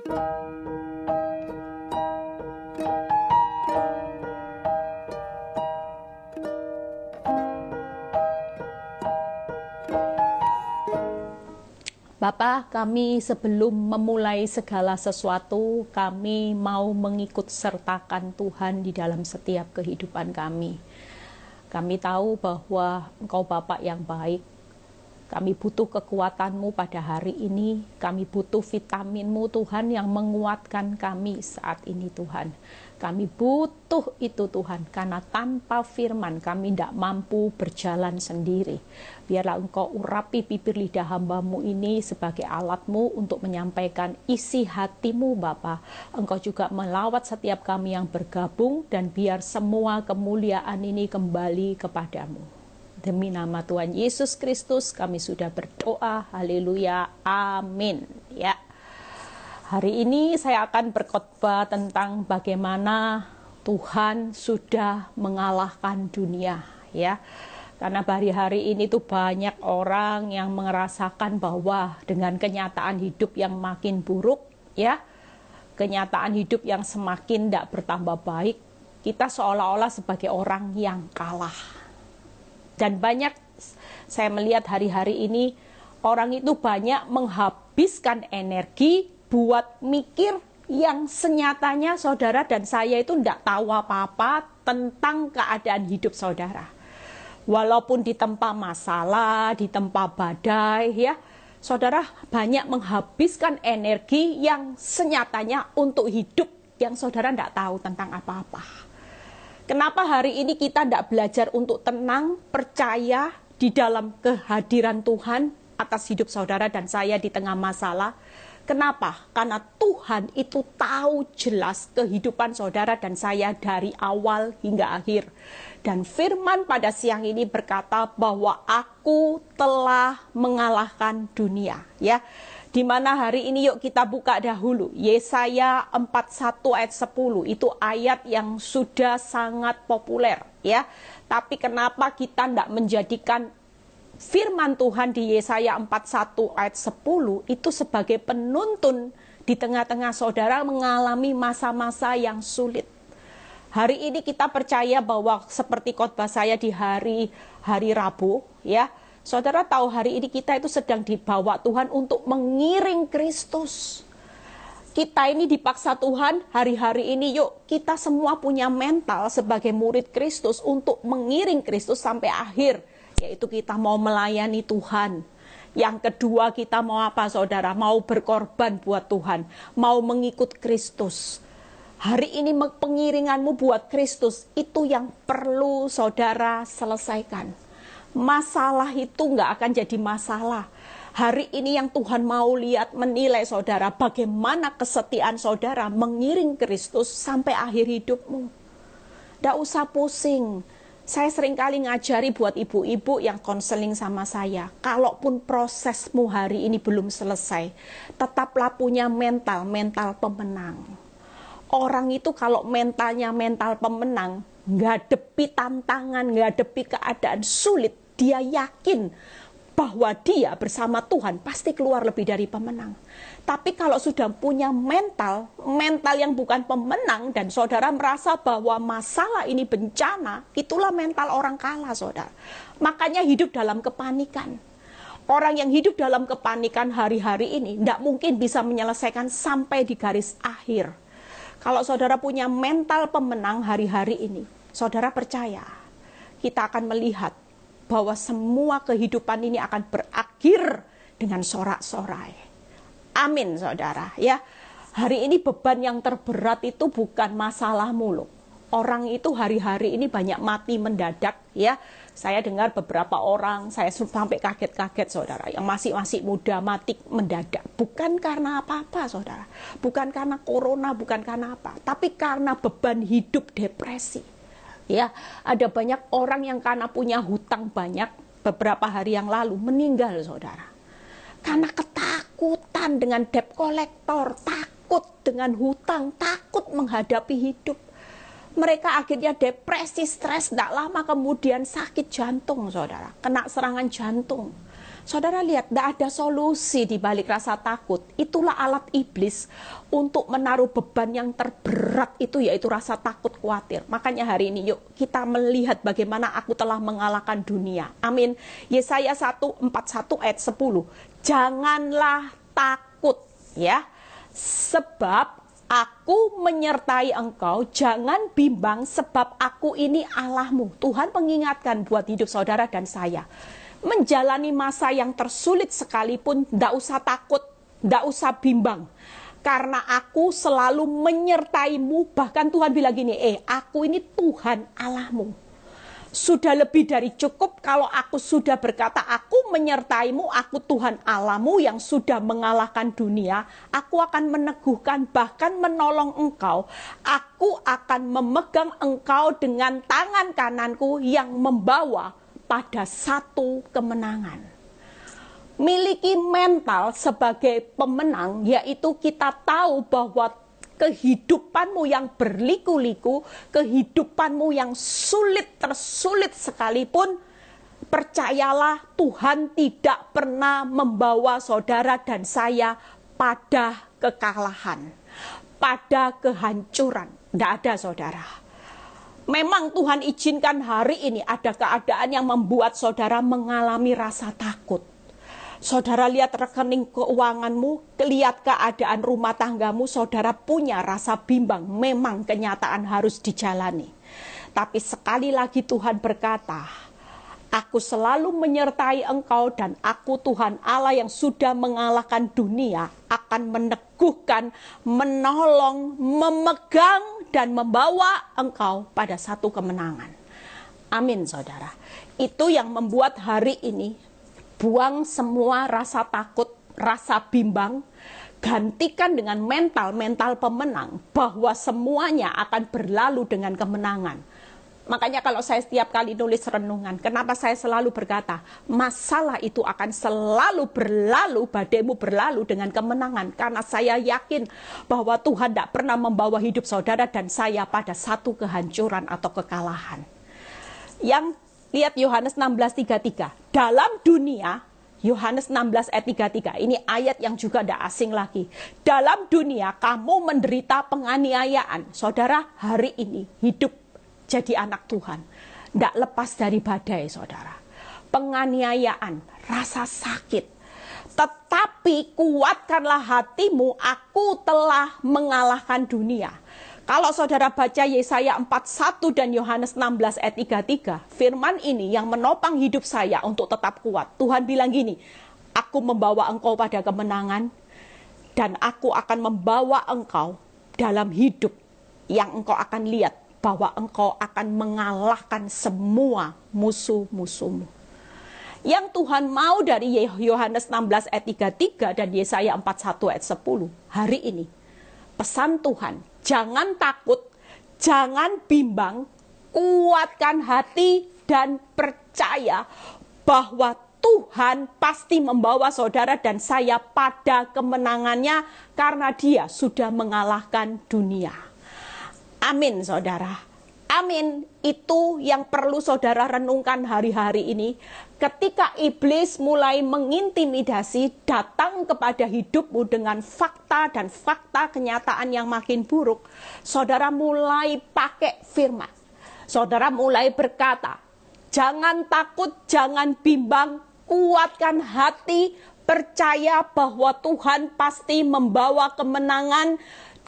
Bapa, kami sebelum memulai segala sesuatu, kami mau mengikut sertakan Tuhan di dalam setiap kehidupan kami. Kami tahu bahwa Engkau Bapa yang baik. Kami butuh kekuatan-Mu pada hari ini. Kami butuh vitamin-Mu Tuhan yang menguatkan kami saat ini Tuhan. Kami butuh itu Tuhan, karena tanpa firman kami tidak mampu berjalan sendiri. Biarlah Engkau urapi bibir lidah hamba-Mu ini sebagai alat-Mu untuk menyampaikan isi hati-Mu Bapa. Engkau juga melawat setiap kami yang bergabung, dan biar semua kemuliaan ini kembali kepadamu. Demi nama Tuhan Yesus Kristus kami sudah berdoa. Haleluya. Amin. Ya. Hari ini saya akan berkhotbah tentang bagaimana Tuhan sudah mengalahkan dunia, ya. Karena hari-hari ini tuh banyak orang yang merasakan bahwa dengan kenyataan hidup yang makin buruk, ya, kenyataan hidup yang semakin tidak bertambah baik, kita seolah-olah sebagai orang yang kalah. Dan banyak saya melihat hari-hari ini orang itu banyak menghabiskan energi buat mikir yang senyatanya saudara dan saya itu tidak tahu apa-apa tentang keadaan hidup saudara. Walaupun ditempa masalah, ditempa badai, ya, saudara banyak menghabiskan energi yang senyatanya untuk hidup yang saudara tidak tahu tentang apa-apa. Kenapa hari ini kita tidak belajar untuk tenang, percaya di dalam kehadiran Tuhan atas hidup saudara dan saya di tengah masalah? Kenapa? Karena Tuhan itu tahu jelas kehidupan saudara dan saya dari awal hingga akhir. Dan firman pada siang ini berkata bahwa aku telah mengalahkan dunia. Ya, di mana hari ini yuk kita buka dahulu Yesaya 41 ayat 10. Itu ayat yang sudah sangat populer, ya. Tapi kenapa kita tidak menjadikan firman Tuhan di Yesaya 41 ayat 10 itu sebagai penuntun di tengah-tengah saudara mengalami masa-masa yang sulit. Hari ini kita percaya bahwa seperti khotbah saya di hari Rabu, ya. Saudara tahu hari ini kita itu sedang dibawa Tuhan untuk mengiring Kristus. Kita ini dipaksa Tuhan hari-hari ini, yuk kita semua punya mental sebagai murid Kristus untuk mengiring Kristus sampai akhir. Yaitu kita mau melayani Tuhan. Yang kedua kita mau apa saudara? Mau berkorban buat Tuhan. Mau mengikut Kristus. Hari ini pengiringanmu buat Kristus itu yang perlu saudara selesaikan. Masalah itu nggak akan jadi masalah. Hari ini yang Tuhan mau lihat menilai saudara, bagaimana kesetiaan saudara mengiring Kristus sampai akhir hidupmu. Nggak usah pusing. Saya seringkali ngajari buat ibu-ibu yang konseling sama saya, kalaupun prosesmu hari ini belum selesai, tetaplah punya mental pemenang. Orang itu kalau mentalnya mental pemenang, ngadepi tantangan, ngadepi keadaan sulit, dia yakin bahwa dia bersama Tuhan pasti keluar lebih dari pemenang. Tapi kalau sudah punya mental yang bukan pemenang, dan saudara merasa bahwa masalah ini bencana, itulah mental orang kalah saudara. Makanya hidup dalam kepanikan. Orang yang hidup dalam kepanikan hari-hari ini tidak mungkin bisa menyelesaikan sampai di garis akhir. Kalau saudara punya mental pemenang hari-hari ini, saudara percaya, kita akan melihat bahwa semua kehidupan ini akan berakhir dengan sorak-sorai. Amin saudara, ya. Hari ini beban yang terberat itu bukan masalah muluk. Orang itu hari-hari ini banyak mati mendadak, ya. Saya dengar beberapa orang, saya sampai kaget-kaget saudara, yang masih muda mati mendadak. Bukan karena apa-apa saudara, bukan karena corona, bukan karena apa, tapi karena beban hidup, depresi. Ya, ada banyak orang yang karena punya hutang banyak, beberapa hari yang lalu meninggal saudara. Karena ketakutan dengan debt collector, takut dengan hutang, takut menghadapi hidup. Mereka akhirnya depresi, stres, tidak lama kemudian sakit jantung saudara, kena serangan jantung. Saudara lihat, tidak ada solusi di balik rasa takut. Itulah alat iblis untuk menaruh beban yang terberat itu, yaitu rasa takut, khawatir. Makanya hari ini yuk kita melihat bagaimana aku telah mengalahkan dunia. Amin. Yesaya 1:41 ayat 10. Janganlah takut ya, sebab aku menyertai engkau, jangan bimbang sebab aku ini Allahmu. Tuhan mengingatkan buat hidup saudara dan saya. Menjalani masa yang tersulit sekalipun, tidak usah takut, tidak usah bimbang. Karena aku selalu menyertaimu. Bahkan Tuhan bilang gini, aku ini Tuhan Allahmu. Sudah lebih dari cukup kalau aku sudah berkata, aku menyertaimu, aku Tuhan Allahmu yang sudah mengalahkan dunia. Aku akan meneguhkan, bahkan menolong engkau. Aku akan memegang engkau dengan tangan kananku yang membawa pada satu kemenangan. Miliki mental sebagai pemenang, yaitu kita tahu bahwa kehidupanmu yang berliku-liku, kehidupanmu yang tersulit sekalipun, percayalah Tuhan tidak pernah membawa saudara dan saya pada kekalahan, pada kehancuran. Tidak ada, saudara. Memang Tuhan izinkan hari ini ada keadaan yang membuat saudara mengalami rasa takut. Saudara lihat rekening keuanganmu, lihat keadaan rumah tanggamu, saudara punya rasa bimbang. Memang kenyataan harus dijalani. Tapi sekali lagi Tuhan berkata, aku selalu menyertai engkau dan aku Tuhan Allah yang sudah mengalahkan dunia akan meneguhkan, menolong, memegang dan membawa engkau pada satu kemenangan. Amin, saudara. Itu yang membuat hari ini buang semua rasa takut, rasa bimbang, gantikan dengan mental pemenang bahwa semuanya akan berlalu dengan kemenangan. Makanya kalau saya setiap kali nulis renungan, kenapa saya selalu berkata, masalah itu akan selalu berlalu, badaimu berlalu dengan kemenangan. Karena saya yakin bahwa Tuhan tidak pernah membawa hidup saudara dan saya pada satu kehancuran atau kekalahan. Yang lihat Yohanes 16:33. Dalam dunia, Yohanes 16 ayat 33. Ini ayat yang juga tidak asing lagi. Dalam dunia kamu menderita penganiayaan. Saudara, hari ini hidup jadi anak Tuhan, tidak lepas dari badai, saudara. Penganiayaan, rasa sakit. Tetapi kuatkanlah hatimu, aku telah mengalahkan dunia. Kalau saudara baca Yesaya 41 dan Yohanes 16 ayat 33, firman ini yang menopang hidup saya untuk tetap kuat. Tuhan bilang gini, aku membawa engkau pada kemenangan, dan aku akan membawa engkau dalam hidup yang engkau akan lihat bahwa engkau akan mengalahkan semua musuh-musuhmu. Yang Tuhan mau dari Yohanes 16 ayat 33 dan Yesaya 41 ayat 10 hari ini. Pesan Tuhan, jangan takut, jangan bimbang, kuatkan hati dan percaya bahwa Tuhan pasti membawa saudara dan saya pada kemenangannya karena Dia sudah mengalahkan dunia. Amin, saudara. Amin. Itu yang perlu saudara renungkan hari-hari ini. Ketika iblis mulai mengintimidasi, datang kepada hidupmu dengan fakta dan fakta kenyataan yang makin buruk, saudara mulai pakai firman. Saudara mulai berkata, jangan takut, jangan bimbang, kuatkan hati, percaya bahwa Tuhan pasti membawa kemenangan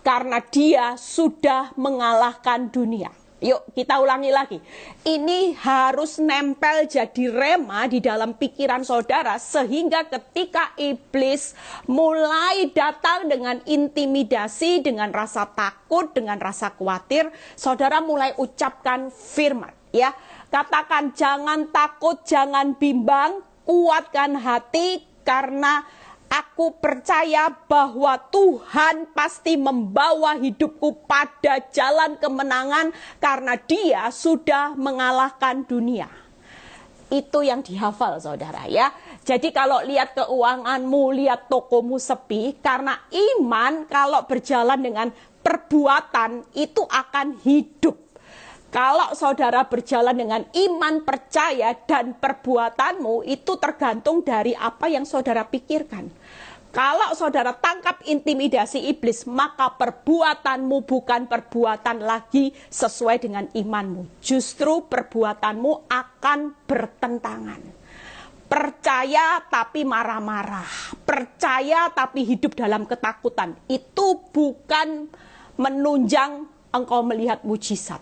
karena Dia sudah mengalahkan dunia. Yuk kita ulangi lagi. Ini harus nempel jadi rema di dalam pikiran saudara, sehingga ketika iblis mulai datang dengan intimidasi, dengan rasa takut, dengan rasa khawatir, saudara mulai ucapkan firman, ya. Katakan jangan takut, jangan bimbang, kuatkan hati karena aku percaya bahwa Tuhan pasti membawa hidupku pada jalan kemenangan karena Dia sudah mengalahkan dunia. Itu yang dihafal, saudara, ya. Jadi kalau lihat keuanganmu, lihat tokomu sepi, karena iman kalau berjalan dengan perbuatan itu akan hidup. Kalau saudara berjalan dengan iman, percaya, dan perbuatanmu itu tergantung dari apa yang saudara pikirkan. Kalau saudara tangkap intimidasi iblis, maka perbuatanmu bukan perbuatan lagi sesuai dengan imanmu. Justru perbuatanmu akan bertentangan. Percaya tapi marah-marah. Percaya tapi hidup dalam ketakutan. Itu bukan menunjang engkau melihat mujizat.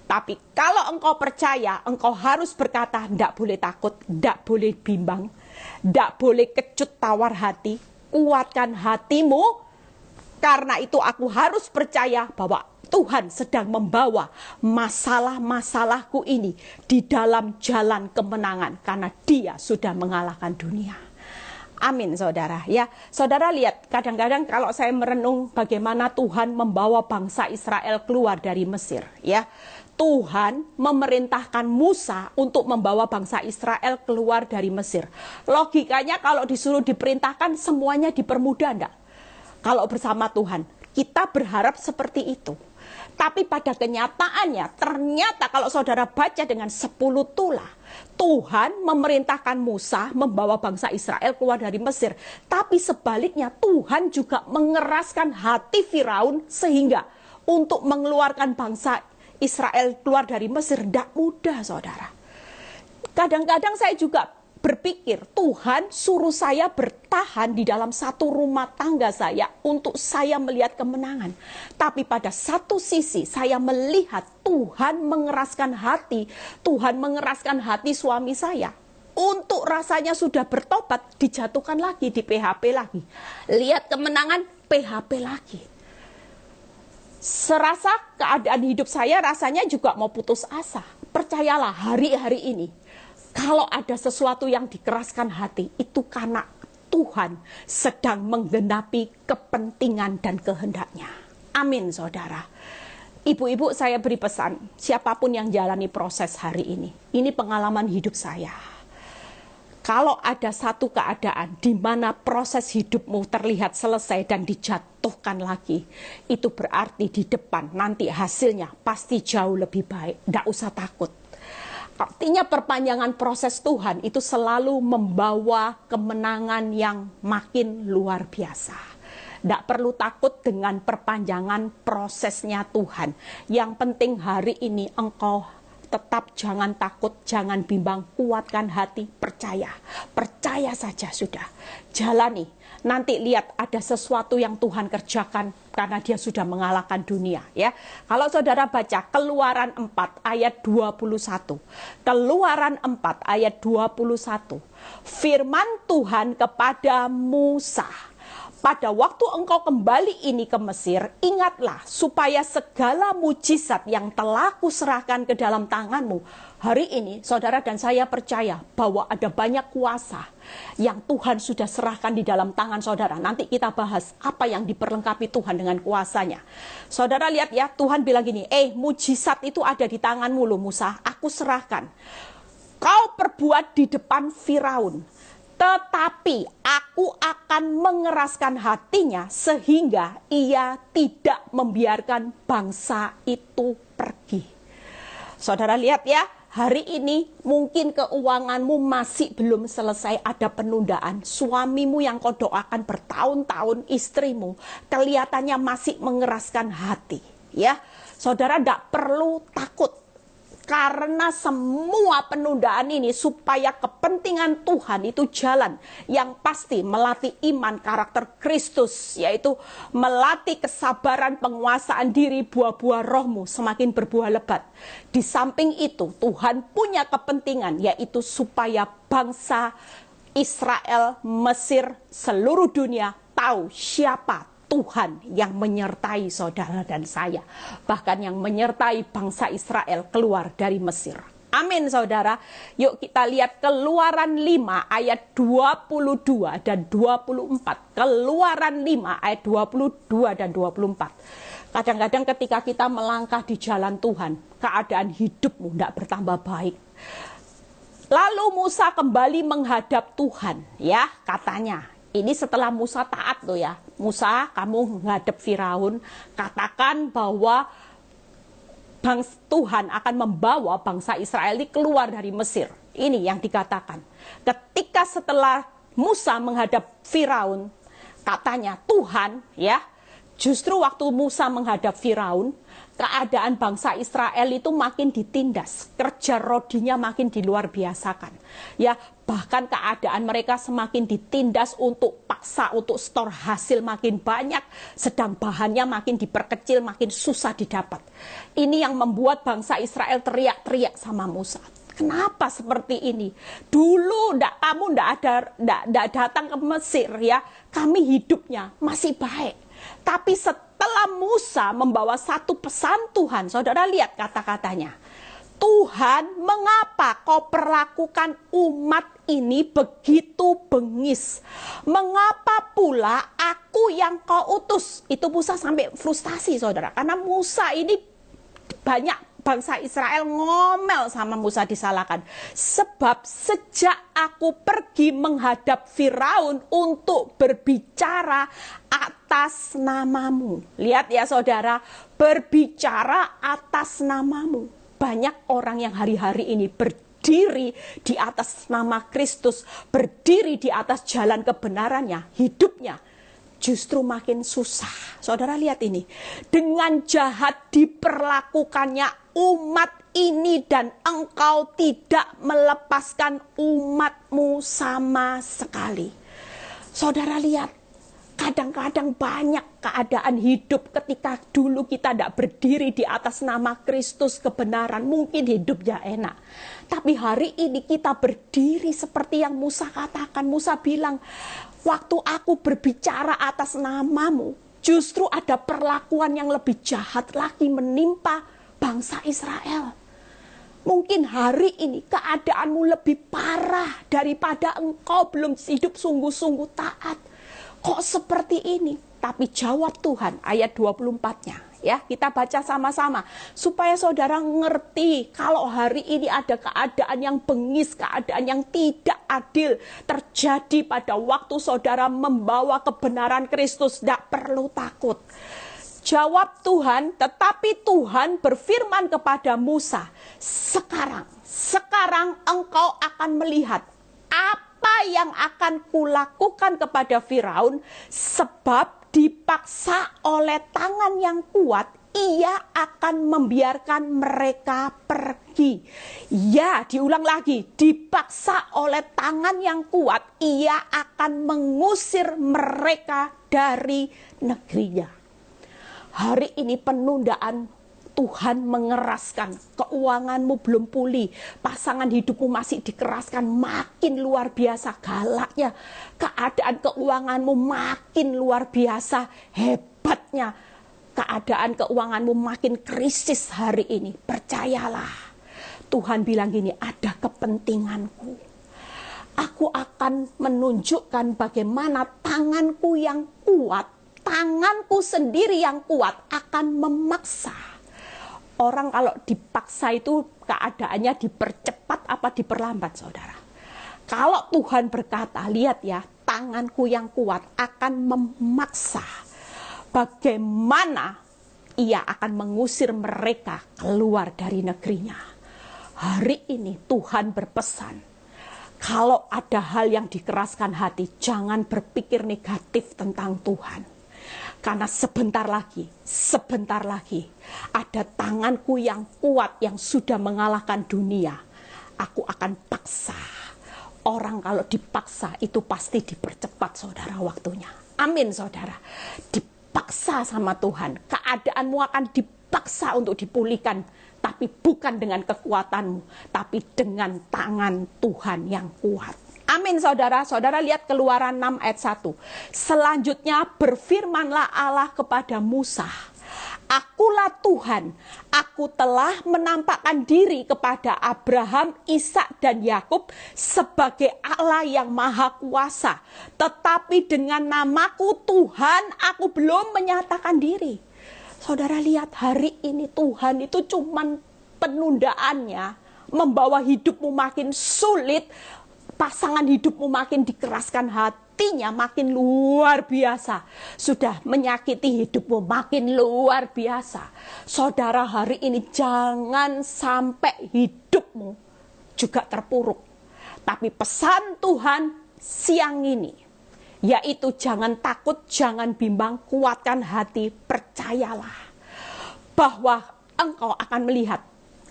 Tapi kalau engkau percaya, engkau harus berkata, tidak boleh takut, tidak boleh bimbang, tidak boleh kecut tawar hati, kuatkan hatimu, karena itu aku harus percaya bahwa Tuhan sedang membawa masalah-masalahku ini di dalam jalan kemenangan, karena Dia sudah mengalahkan dunia. Amin, saudara. Ya, saudara lihat, kadang-kadang kalau saya merenung bagaimana Tuhan membawa bangsa Israel keluar dari Mesir, ya. Tuhan memerintahkan Musa untuk membawa bangsa Israel keluar dari Mesir. Logikanya kalau disuruh diperintahkan semuanya dipermudah, enggak? Kalau bersama Tuhan, kita berharap seperti itu. Tapi pada kenyataannya, ternyata kalau saudara baca dengan 10 tulah, Tuhan memerintahkan Musa membawa bangsa Israel keluar dari Mesir. Tapi sebaliknya Tuhan juga mengeraskan hati Firaun sehingga untuk mengeluarkan bangsa Israel keluar dari Mesir tidak mudah, saudara. Kadang-kadang saya juga berpikir, Tuhan suruh saya bertahan di dalam satu rumah tangga saya untuk saya melihat kemenangan. Tapi pada satu sisi saya melihat Tuhan mengeraskan hati, Tuhan mengeraskan hati suami saya. Untuk rasanya sudah bertobat, dijatuhkan lagi, di PHP lagi. Lihat kemenangan, PHP lagi. Serasa keadaan hidup saya rasanya juga mau putus asa. Percayalah, hari-hari ini kalau ada sesuatu yang dikeraskan hati, itu karena Tuhan sedang menggenapi kepentingan dan kehendaknya. Amin, saudara. Ibu-ibu, saya beri pesan, siapapun yang jalani proses hari ini pengalaman hidup saya. Kalau ada satu keadaan di mana proses hidupmu terlihat selesai dan dijatuhkan lagi, itu berarti di depan nanti hasilnya pasti jauh lebih baik. Tidak usah takut. Artinya perpanjangan proses Tuhan itu selalu membawa kemenangan yang makin luar biasa. Tidak perlu takut dengan perpanjangan prosesnya Tuhan. Yang penting hari ini engkau tetap jangan takut, jangan bimbang, kuatkan hati, percaya. Percaya saja sudah. Jalani. Nanti lihat ada sesuatu yang Tuhan kerjakan karena Dia sudah mengalahkan dunia, ya. Kalau saudara baca Keluaran 4 ayat 21. Keluaran 4 ayat 21. Firman Tuhan kepada Musa, pada waktu engkau kembali ini ke Mesir, ingatlah supaya segala mujizat yang telah kuserahkan ke dalam tanganmu. Hari ini saudara dan saya percaya bahwa ada banyak kuasa yang Tuhan sudah serahkan di dalam tangan saudara. Nanti kita bahas apa yang diperlengkapi Tuhan dengan kuasanya. Saudara lihat ya, Tuhan bilang gini, mujizat itu ada di tanganmu loh Musa, aku serahkan. Kau perbuat di depan Firaun. Tetapi aku akan mengeraskan hatinya sehingga ia tidak membiarkan bangsa itu pergi. Saudara lihat ya, hari ini mungkin keuanganmu masih belum selesai, ada penundaan. Suamimu yang kau doakan bertahun-tahun, istrimu kelihatannya masih mengeraskan hati. Ya, saudara tidak perlu takut. Karena semua penundaan ini supaya kepentingan Tuhan itu jalan. Yang pasti melatih iman karakter Kristus, yaitu melatih kesabaran, penguasaan diri, buah-buah rohmu semakin berbuah lebat. Di samping itu Tuhan punya kepentingan, yaitu supaya bangsa Israel, Mesir, seluruh dunia tahu siapa Tuhan yang menyertai saudara dan saya. Bahkan yang menyertai bangsa Israel keluar dari Mesir. Amin, saudara. Yuk kita lihat Keluaran 5 ayat 22 dan 24. Keluaran 5 ayat 22 dan 24. Kadang-kadang ketika kita melangkah di jalan Tuhan, keadaan hidupmu tidak bertambah baik. Lalu Musa kembali menghadap Tuhan, ya, katanya. Ini setelah Musa taat loh ya. Musa, kamu menghadap Firaun, katakan bahwa Tuhan akan membawa bangsa Israel ini keluar dari Mesir. Ini yang dikatakan. Ketika setelah Musa menghadap Firaun, katanya Tuhan, ya, justru waktu Musa menghadap Firaun, keadaan bangsa Israel itu makin ditindas, kerja rodinya makin diluar biasakan. Ya, bahkan keadaan mereka semakin ditindas untuk paksa, untuk stor hasil makin banyak, sedang bahannya makin diperkecil, makin susah didapat. Ini yang membuat bangsa Israel teriak-teriak sama Musa. Kenapa seperti ini? Dulu kamu ndak datang ke Mesir, ya, kami hidupnya masih baik. Tapi setelah Musa membawa satu pesan Tuhan, saudara lihat kata-katanya. Tuhan, mengapa kau perlakukan umat ini begitu bengis? Mengapa pula aku yang kau utus? Itu Musa sampai frustasi, saudara. Karena Musa ini banyak bangsa Israel ngomel sama Musa, disalahkan. Sebab sejak aku pergi menghadap Firaun untuk berbicara atas namamu. Lihat ya saudara, berbicara atas namamu. Banyak orang yang hari-hari ini berdiri di atas nama Kristus, berdiri di atas jalan kebenarannya, hidupnya justru makin susah. Saudara lihat ini, dengan jahat diperlakukannya umat ini dan engkau tidak melepaskan umatmu sama sekali. Saudara lihat, kadang-kadang banyak keadaan hidup ketika dulu kita tidak berdiri di atas nama Kristus kebenaran, mungkin hidupnya enak. Tapi hari ini kita berdiri seperti yang Musa katakan. Musa bilang, waktu aku berbicara atas namamu, justru ada perlakuan yang lebih jahat lagi menimpa bangsa Israel. Mungkin hari ini keadaanmu lebih parah daripada engkau belum hidup sungguh-sungguh taat. Kok seperti ini? Tapi jawab Tuhan, ayat 24-nya. Ya, kita baca sama-sama supaya saudara ngerti kalau hari ini ada keadaan yang bengis, keadaan yang tidak adil terjadi pada waktu saudara membawa kebenaran Kristus. Tidak perlu takut. Jawab Tuhan, tetapi Tuhan berfirman kepada Musa, sekarang engkau akan melihat apa yang akan kulakukan kepada Firaun, sebab dipaksa oleh tangan yang kuat, ia akan membiarkan mereka pergi. Ya, diulang lagi, dipaksa oleh tangan yang kuat, ia akan mengusir mereka dari negerinya. Hari ini penundaan Tuhan mengeraskan, keuanganmu belum pulih, pasangan hidupmu masih dikeraskan, makin luar biasa galaknya, keadaan keuanganmu makin luar biasa hebatnya, keadaan keuanganmu makin krisis hari ini. Percayalah, Tuhan bilang gini, ada kepentinganku. Aku akan menunjukkan bagaimana tanganku yang kuat, tanganku sendiri yang kuat akan memaksa. Orang kalau dipaksa itu keadaannya dipercepat apa diperlambat, saudara. Kalau Tuhan berkata, lihat ya, tanganku yang kuat akan memaksa. Bagaimana ia akan mengusir mereka keluar dari negerinya. Hari ini Tuhan berpesan, kalau ada hal yang dikeraskan hati, jangan berpikir negatif tentang Tuhan. Karena sebentar lagi, ada tanganku yang kuat yang sudah mengalahkan dunia. Aku akan paksa. Orang kalau dipaksa itu pasti dipercepat, saudara, waktunya. Amin, saudara. Dipaksa sama Tuhan. Keadaanmu akan dipaksa untuk dipulihkan. Tapi bukan dengan kekuatanmu, tapi dengan tangan Tuhan yang kuat. Amin, saudara. Saudara lihat Keluaran 6 ayat 1. Selanjutnya berfirmanlah Allah kepada Musa, akulah Tuhan, aku telah menampakkan diri kepada Abraham, Ishak dan Yakub sebagai Allah yang maha kuasa. Tetapi dengan namaku Tuhan, aku belum menyatakan diri. Saudara lihat hari ini Tuhan itu cuman penundaannya membawa hidupmu makin sulit, pasangan hidupmu makin dikeraskan hatinya, makin luar biasa. Sudah menyakiti hidupmu, makin luar biasa. Saudara, hari ini jangan sampai hidupmu juga terpuruk. Tapi pesan Tuhan siang ini, yaitu jangan takut, jangan bimbang, kuatkan hati, percayalah bahwa engkau akan melihat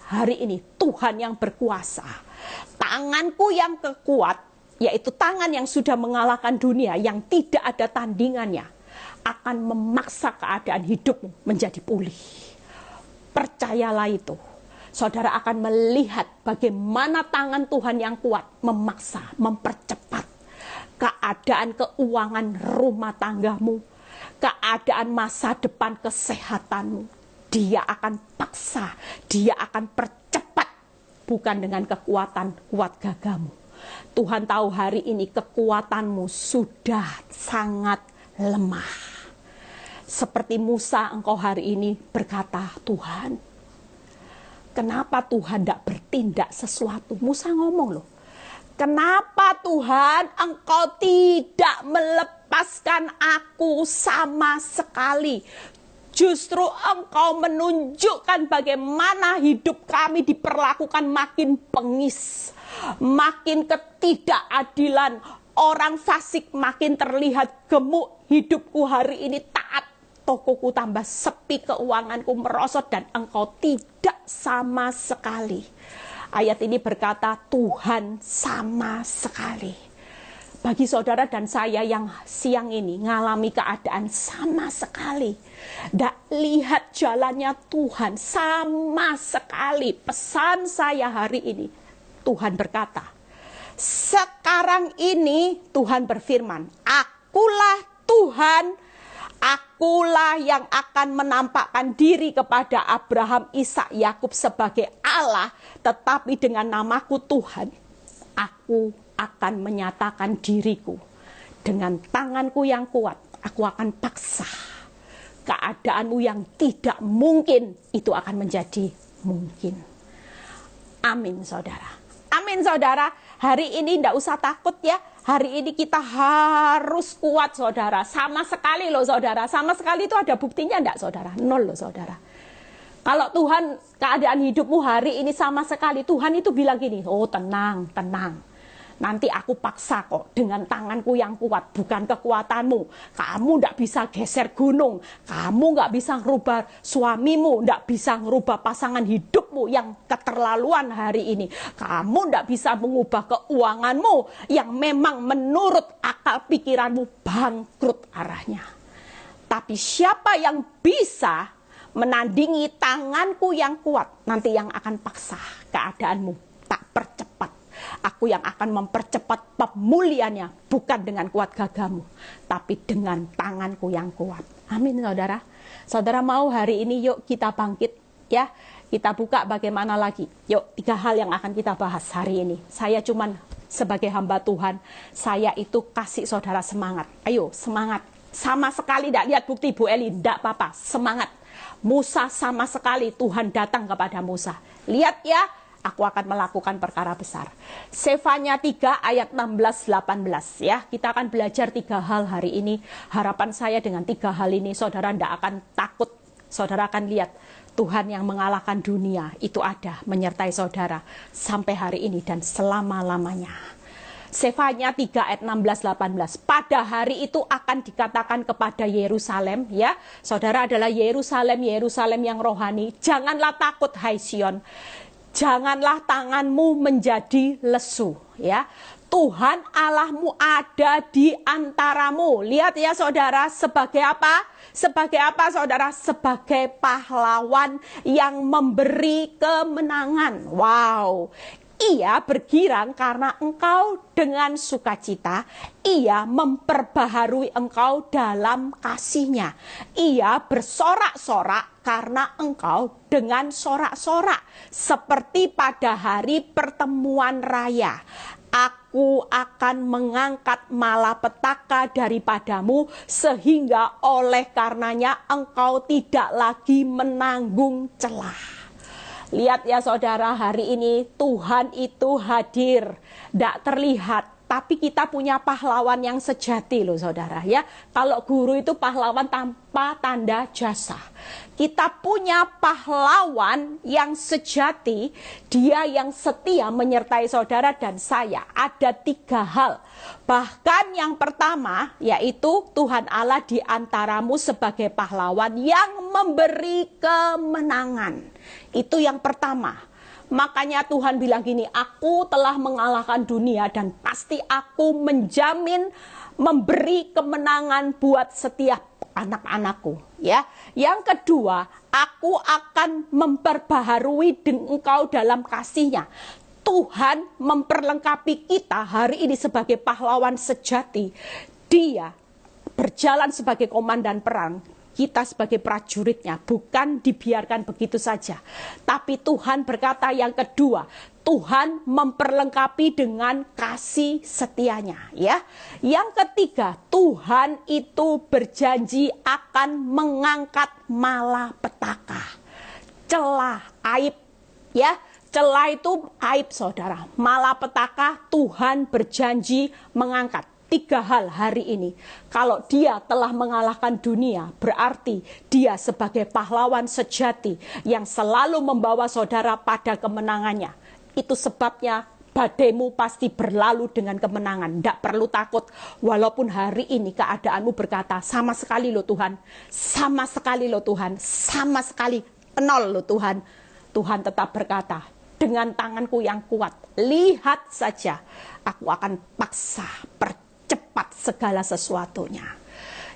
hari ini Tuhan yang berkuasa. Tanganku yang kekuat, yaitu tangan yang sudah mengalahkan dunia, yang tidak ada tandingannya, akan memaksa keadaan hidupmu menjadi pulih. Percayalah itu. Saudara akan melihat bagaimana tangan Tuhan yang kuat memaksa, mempercepat keadaan keuangan rumah tanggamu, keadaan masa depan kesehatanmu. Dia akan paksa, dia akan percepat, bukan dengan kekuatan kuat gagahmu. Tuhan tahu hari ini kekuatanmu sudah sangat lemah. Seperti Musa, engkau hari ini berkata, Tuhan, kenapa Tuhan tidak bertindak sesuatu? Musa ngomong loh, kenapa Tuhan engkau tidak melepaskan aku sama sekali? Justru engkau menunjukkan bagaimana hidup kami diperlakukan makin bengis, makin ketidakadilan. Orang fasik makin terlihat gemuk. Hidupku hari ini taat, tokoku tambah sepi, keuanganku merosot, dan engkau tidak sama sekali. Ayat ini berkata Tuhan sama sekali. Bagi saudara dan saya yang siang ini ngalami keadaan sama sekali, tidak lihat jalannya Tuhan sama sekali. Pesan saya hari ini, Tuhan berkata, sekarang ini Tuhan berfirman, akulah Tuhan, akulah yang akan menampakkan diri kepada Abraham, Ishak, Yakub sebagai Allah, tetapi dengan namaku Tuhan, aku akan menyatakan diriku. Dengan tanganku yang kuat, aku akan paksa keadaanmu yang tidak mungkin, itu akan menjadi mungkin. Amin saudara. Amin saudara. Hari ini tidak usah takut ya. Hari ini kita harus kuat saudara. Sama sekali loh saudara. Sama sekali itu ada buktinya enggak saudara? Nol loh saudara. Kalau Tuhan, keadaan hidupmu hari ini sama sekali, Tuhan itu bilang gini, oh tenang, tenang. Nanti aku paksa kok dengan tanganku yang kuat, bukan kekuatanmu. Kamu tidak bisa geser gunung. Kamu nggak bisa ngerubah suamimu, tidak bisa ngerubah pasangan hidupmu yang keterlaluan hari ini. Kamu tidak bisa mengubah keuanganmu yang memang menurut akal pikiranmu bangkrut arahnya. Tapi siapa yang bisa menandingi tanganku yang kuat, nanti yang akan paksa keadaanmu tak percepat. Aku yang akan mempercepat pemulihannya, bukan dengan kuat gagahmu, tapi dengan tanganku yang kuat. Amin saudara. Saudara mau hari ini yuk kita bangkit ya. Kita buka bagaimana lagi. Yuk 3 hal yang akan kita bahas hari ini. Saya cuman sebagai hamba Tuhan, saya itu kasih saudara semangat. Ayo semangat. Sama sekali tidak lihat bukti Bu Eli, tidak apa-apa, semangat. Musa sama sekali Tuhan datang kepada Musa. Lihat ya, aku akan melakukan perkara besar. Sefanya 3 ayat 16-18 ya. Kita akan belajar 3 hal hari ini. Harapan saya dengan 3 hal ini saudara tidak akan takut. Saudara akan lihat Tuhan yang mengalahkan dunia itu ada menyertai saudara sampai hari ini dan selama-lamanya. Sefanya 3 ayat 16-18. Pada hari itu akan dikatakan kepada Yerusalem ya. Saudara adalah Yerusalem, Yerusalem yang rohani. Janganlah takut hai Sion. Janganlah tanganmu menjadi lesu ya. Tuhan Allahmu ada di antaramu. Lihat ya saudara, sebagai apa? Sebagai apa saudara? Sebagai pahlawan yang memberi kemenangan. Wow. Ia bergirang karena engkau dengan sukacita. Ia memperbaharui engkau dalam kasihnya. Ia bersorak-sorak karena engkau dengan sorak-sorak. Seperti pada hari pertemuan raya. Aku akan mengangkat malapetaka daripadamu sehingga oleh karenanya engkau tidak lagi menanggung celah. Lihat ya saudara, hari ini Tuhan itu hadir, tidak terlihat. Tapi kita punya pahlawan yang sejati loh saudara ya. Kalau guru itu pahlawan tanpa tanda jasa. Kita punya pahlawan yang sejati, dia yang setia menyertai saudara dan saya. Ada 3 hal. Bahkan yang pertama yaitu Tuhan Allah di antaramu sebagai pahlawan yang memberi kemenangan. Itu yang pertama. Makanya Tuhan bilang gini, aku telah mengalahkan dunia dan pasti aku menjamin memberi kemenangan buat setiap anak-anakku. Ya, yang kedua, aku akan memperbaharui engkau dalam kasih-Nya. Tuhan memperlengkapi kita hari ini sebagai pahlawan sejati. Dia berjalan sebagai komandan perang. Kita sebagai prajuritnya, bukan dibiarkan begitu saja. Tapi Tuhan berkata yang kedua, Tuhan memperlengkapi dengan kasih setianya. Ya. Yang ketiga, Tuhan itu berjanji akan mengangkat malapetaka. Celah, aib. Ya, celah itu aib saudara. Malapetaka Tuhan berjanji mengangkat. 3 hal hari ini. Kalau dia telah mengalahkan dunia, berarti dia sebagai pahlawan sejati yang selalu membawa saudara pada kemenangannya. Itu sebabnya badaimu pasti berlalu dengan kemenangan. Tidak perlu takut. Walaupun hari ini keadaanmu berkata, sama sekali loh Tuhan. Sama sekali loh Tuhan. Sama sekali nol loh Tuhan. Tuhan tetap berkata, dengan tanganku yang kuat, lihat saja, aku akan paksa cepat segala sesuatunya.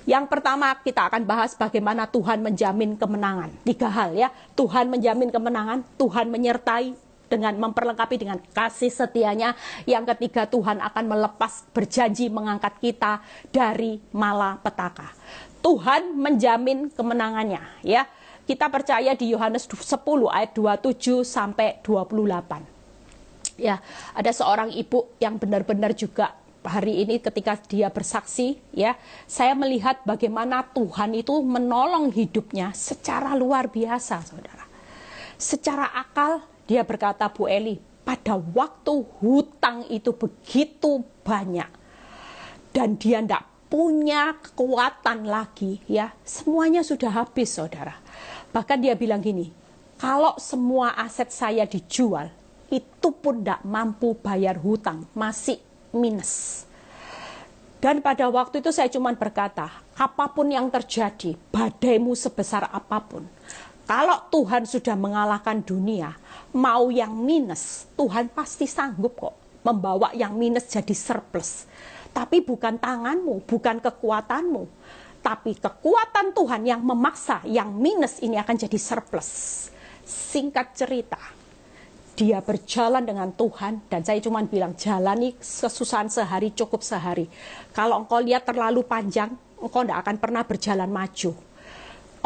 Yang pertama kita akan bahas bagaimana Tuhan menjamin kemenangan. 3 hal ya. Tuhan menjamin kemenangan, Tuhan menyertai dengan memperlengkapi dengan kasih setianya. Yang ketiga, Tuhan akan melepas berjanji mengangkat kita dari malapetaka. Tuhan menjamin kemenangannya ya. Kita percaya di Yohanes 10 ayat 27 sampai 28. Ya, ada seorang ibu yang benar-benar juga hari ini ketika dia bersaksi ya, saya melihat bagaimana Tuhan itu menolong hidupnya secara luar biasa saudara. Secara akal dia berkata, Bu Eli, pada waktu hutang itu begitu banyak dan dia tidak punya kekuatan lagi ya, semuanya sudah habis saudara. Bahkan dia bilang gini, kalau semua aset saya dijual itu pun tidak mampu bayar hutang, masih minus. Dan pada waktu itu saya cuma berkata, apapun yang terjadi, badaimu sebesar apapun, kalau Tuhan sudah mengalahkan dunia, mau yang minus, Tuhan pasti sanggup kok membawa yang minus jadi surplus. Tapi bukan tanganmu, bukan kekuatanmu, tapi kekuatan Tuhan yang memaksa yang minus ini akan jadi surplus. Singkat cerita, dia berjalan dengan Tuhan dan saya cuma bilang, jalani kesusahan sehari cukup sehari. Kalau engkau lihat terlalu panjang, engkau tidak akan pernah berjalan maju.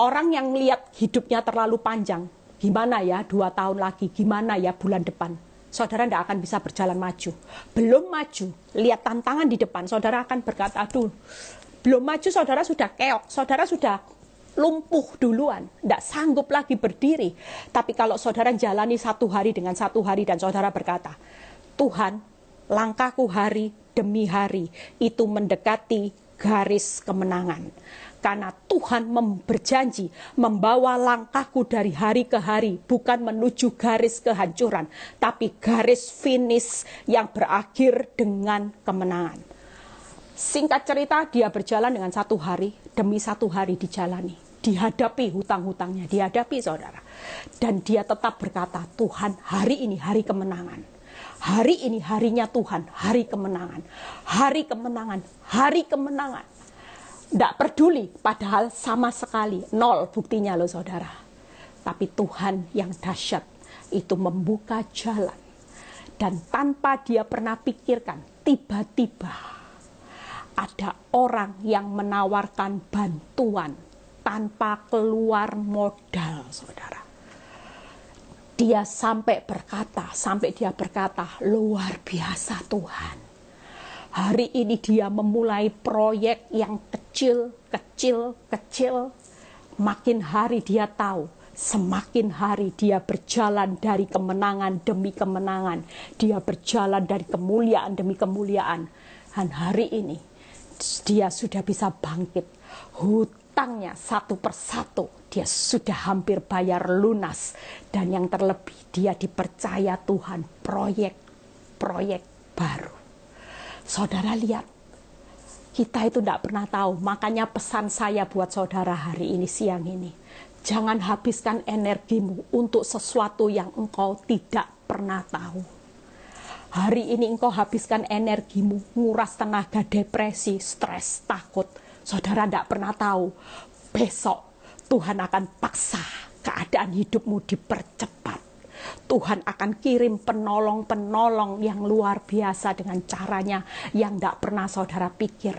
Orang yang lihat hidupnya terlalu panjang, gimana ya 2 tahun lagi, gimana ya bulan depan, saudara tidak akan bisa berjalan maju. Belum maju, lihat tantangan di depan, saudara akan berkata, aduh, belum maju saudara sudah keok, saudara sudah lumpuh duluan, tidak sanggup lagi berdiri. Tapi kalau saudara jalani 1 hari dengan 1 hari dan saudara berkata, Tuhan, langkahku hari demi hari itu mendekati garis kemenangan. Karena Tuhan berjanji membawa langkahku dari hari ke hari, bukan menuju garis kehancuran, tapi garis finish yang berakhir dengan kemenangan. Singkat cerita, dia berjalan dengan 1 hari demi 1 hari dijalani. Dihadapi hutang-hutangnya, dihadapi saudara. Dan dia tetap berkata, Tuhan, hari ini hari kemenangan. Hari ini harinya Tuhan, hari kemenangan. Hari kemenangan, hari kemenangan. Tidak peduli, padahal sama sekali, nol buktinya loh saudara. Tapi Tuhan yang dahsyat itu membuka jalan. Dan tanpa dia pernah pikirkan, tiba-tiba ada orang yang menawarkan bantuan tanpa keluar modal, saudara. Dia sampai dia berkata, luar biasa Tuhan. Hari ini dia memulai proyek yang kecil. Makin hari dia tahu, Semakin hari dia berjalan dari kemenangan demi kemenangan. Dia berjalan dari kemuliaan demi kemuliaan. Dan hari ini dia sudah bisa bangkit. Hutangnya satu persatu dia sudah hampir bayar lunas. Dan yang terlebih dia dipercaya Tuhan proyek baru. Saudara lihat, kita itu tidak pernah tahu. Makanya pesan saya buat saudara hari ini, siang ini, jangan habiskan energimu untuk sesuatu yang engkau tidak pernah tahu. Hari ini engkau habiskan energimu, nguras tenaga, depresi, stres, takut. Saudara tidak pernah tahu, besok Tuhan akan paksa keadaan hidupmu dipercepat. Tuhan akan kirim penolong-penolong yang luar biasa dengan caranya yang tidak pernah saudara pikir.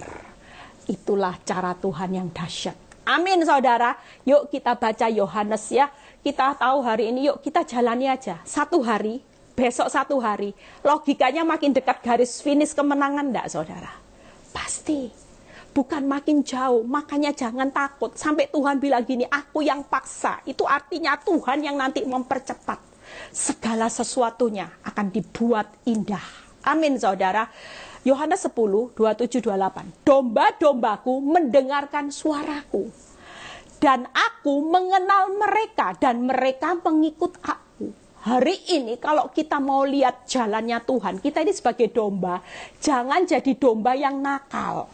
Itulah cara Tuhan yang dahsyat. Amin saudara. Yuk kita baca Yohanes ya. Kita tahu hari ini, yuk kita jalani aja. 1 hari, besok 1 hari. Logikanya makin dekat garis finish kemenangan enggak saudara? Pasti. Bukan makin jauh. Makanya jangan takut. Sampai Tuhan bilang gini, aku yang paksa. Itu artinya Tuhan yang nanti mempercepat. Segala sesuatunya akan dibuat indah. Amin saudara. Yohanes 10, 27-28. Domba-dombaku mendengarkan suaraku. Dan aku mengenal mereka dan mereka mengikut aku. Hari ini kalau kita mau lihat jalannya Tuhan, kita ini sebagai domba, jangan jadi domba yang nakal.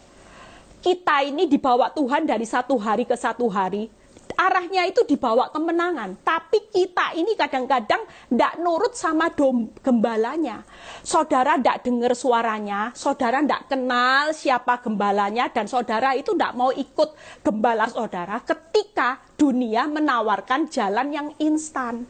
Kita ini dibawa Tuhan dari 1 hari ke 1 hari. Arahnya itu dibawa kemenangan. Tapi kita ini kadang-kadang tidak nurut sama gembalanya. Saudara tidak dengar suaranya, saudara tidak kenal siapa gembalanya, dan saudara itu tidak mau ikut gembala saudara ketika dunia menawarkan jalan yang instan.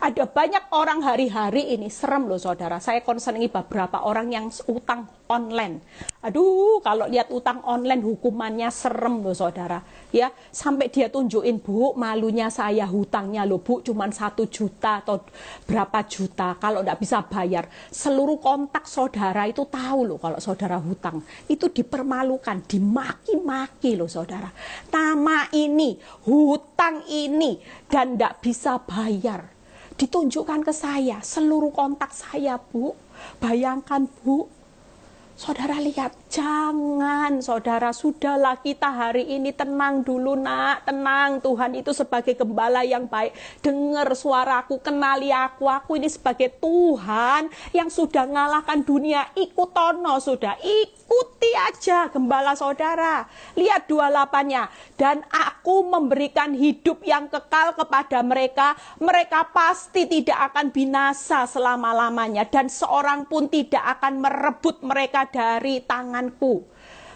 Ada banyak orang hari-hari ini, serem loh saudara. Saya konseling beberapa orang yang utang online. Aduh, kalau lihat utang online hukumannya serem loh saudara. Ya, sampai dia tunjukin, Bu, malunya saya hutangnya loh Bu, cuman 1 juta atau berapa juta. Kalau tidak bisa bayar, seluruh kontak saudara itu tahu loh kalau saudara hutang. Itu dipermalukan, dimaki-maki loh saudara. Nama ini, hutang ini, dan tidak bisa bayar. Ditunjukkan ke saya, seluruh kontak saya Bu. Bayangkan Bu, saudara lihat, jangan saudara, sudahlah kita hari ini tenang dulu nak, tenang. Tuhan itu sebagai gembala yang baik. Dengar suaraku, kenali aku ini sebagai Tuhan yang sudah ngalahkan dunia. Ikutono sudah, ikuti aja gembala saudara. Lihat 28-nya. Dan aku memberikan hidup yang kekal kepada mereka. Mereka pasti tidak akan binasa selama-lamanya. Dan seorang pun tidak akan merebut mereka dari tanganku.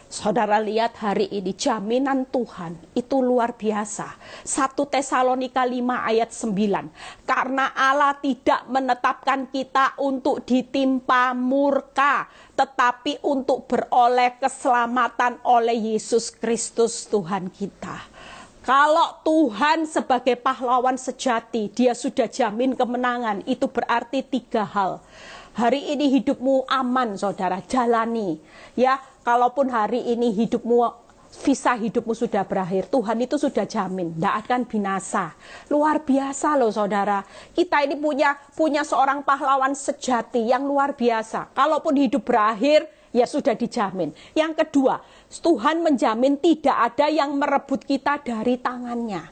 Saudara lihat hari ini jaminan Tuhan itu luar biasa. 1 Tesalonika 5 ayat 9. Karena Allah tidak menetapkan kita untuk ditimpa murka, tetapi untuk beroleh keselamatan oleh Yesus Kristus Tuhan kita. Kalau Tuhan sebagai pahlawan sejati, dia sudah jamin kemenangan. Itu berarti 3 hal. Hari ini hidupmu aman saudara, jalani. Ya, kalaupun hari ini visa hidupmu sudah berakhir, Tuhan itu sudah jamin, tidak akan binasa. Luar biasa loh saudara. Kita ini punya seorang pahlawan sejati yang luar biasa. Kalaupun hidup berakhir, ya sudah dijamin. Yang kedua, Tuhan menjamin tidak ada yang merebut kita dari tangannya.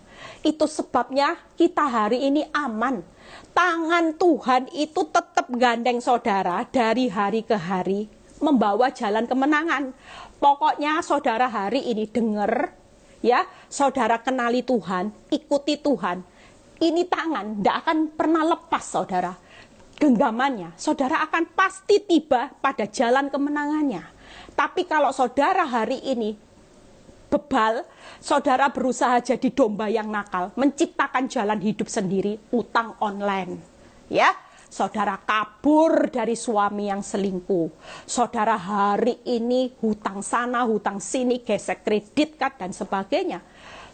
Itu sebabnya kita hari ini aman. Tangan Tuhan itu tetap gandeng saudara dari hari ke hari, membawa jalan kemenangan. Pokoknya saudara hari ini dengar, ya, saudara kenali Tuhan, ikuti Tuhan. Ini tangan tidak akan pernah lepas saudara. Genggamannya, saudara akan pasti tiba pada jalan kemenangannya. Tapi kalau saudara hari ini bebal, saudara berusaha jadi domba yang nakal, menciptakan jalan hidup sendiri, utang online. Ya, saudara kabur dari suami yang selingkuh. Saudara hari ini hutang sana, hutang sini, gesek kredit card dan sebagainya.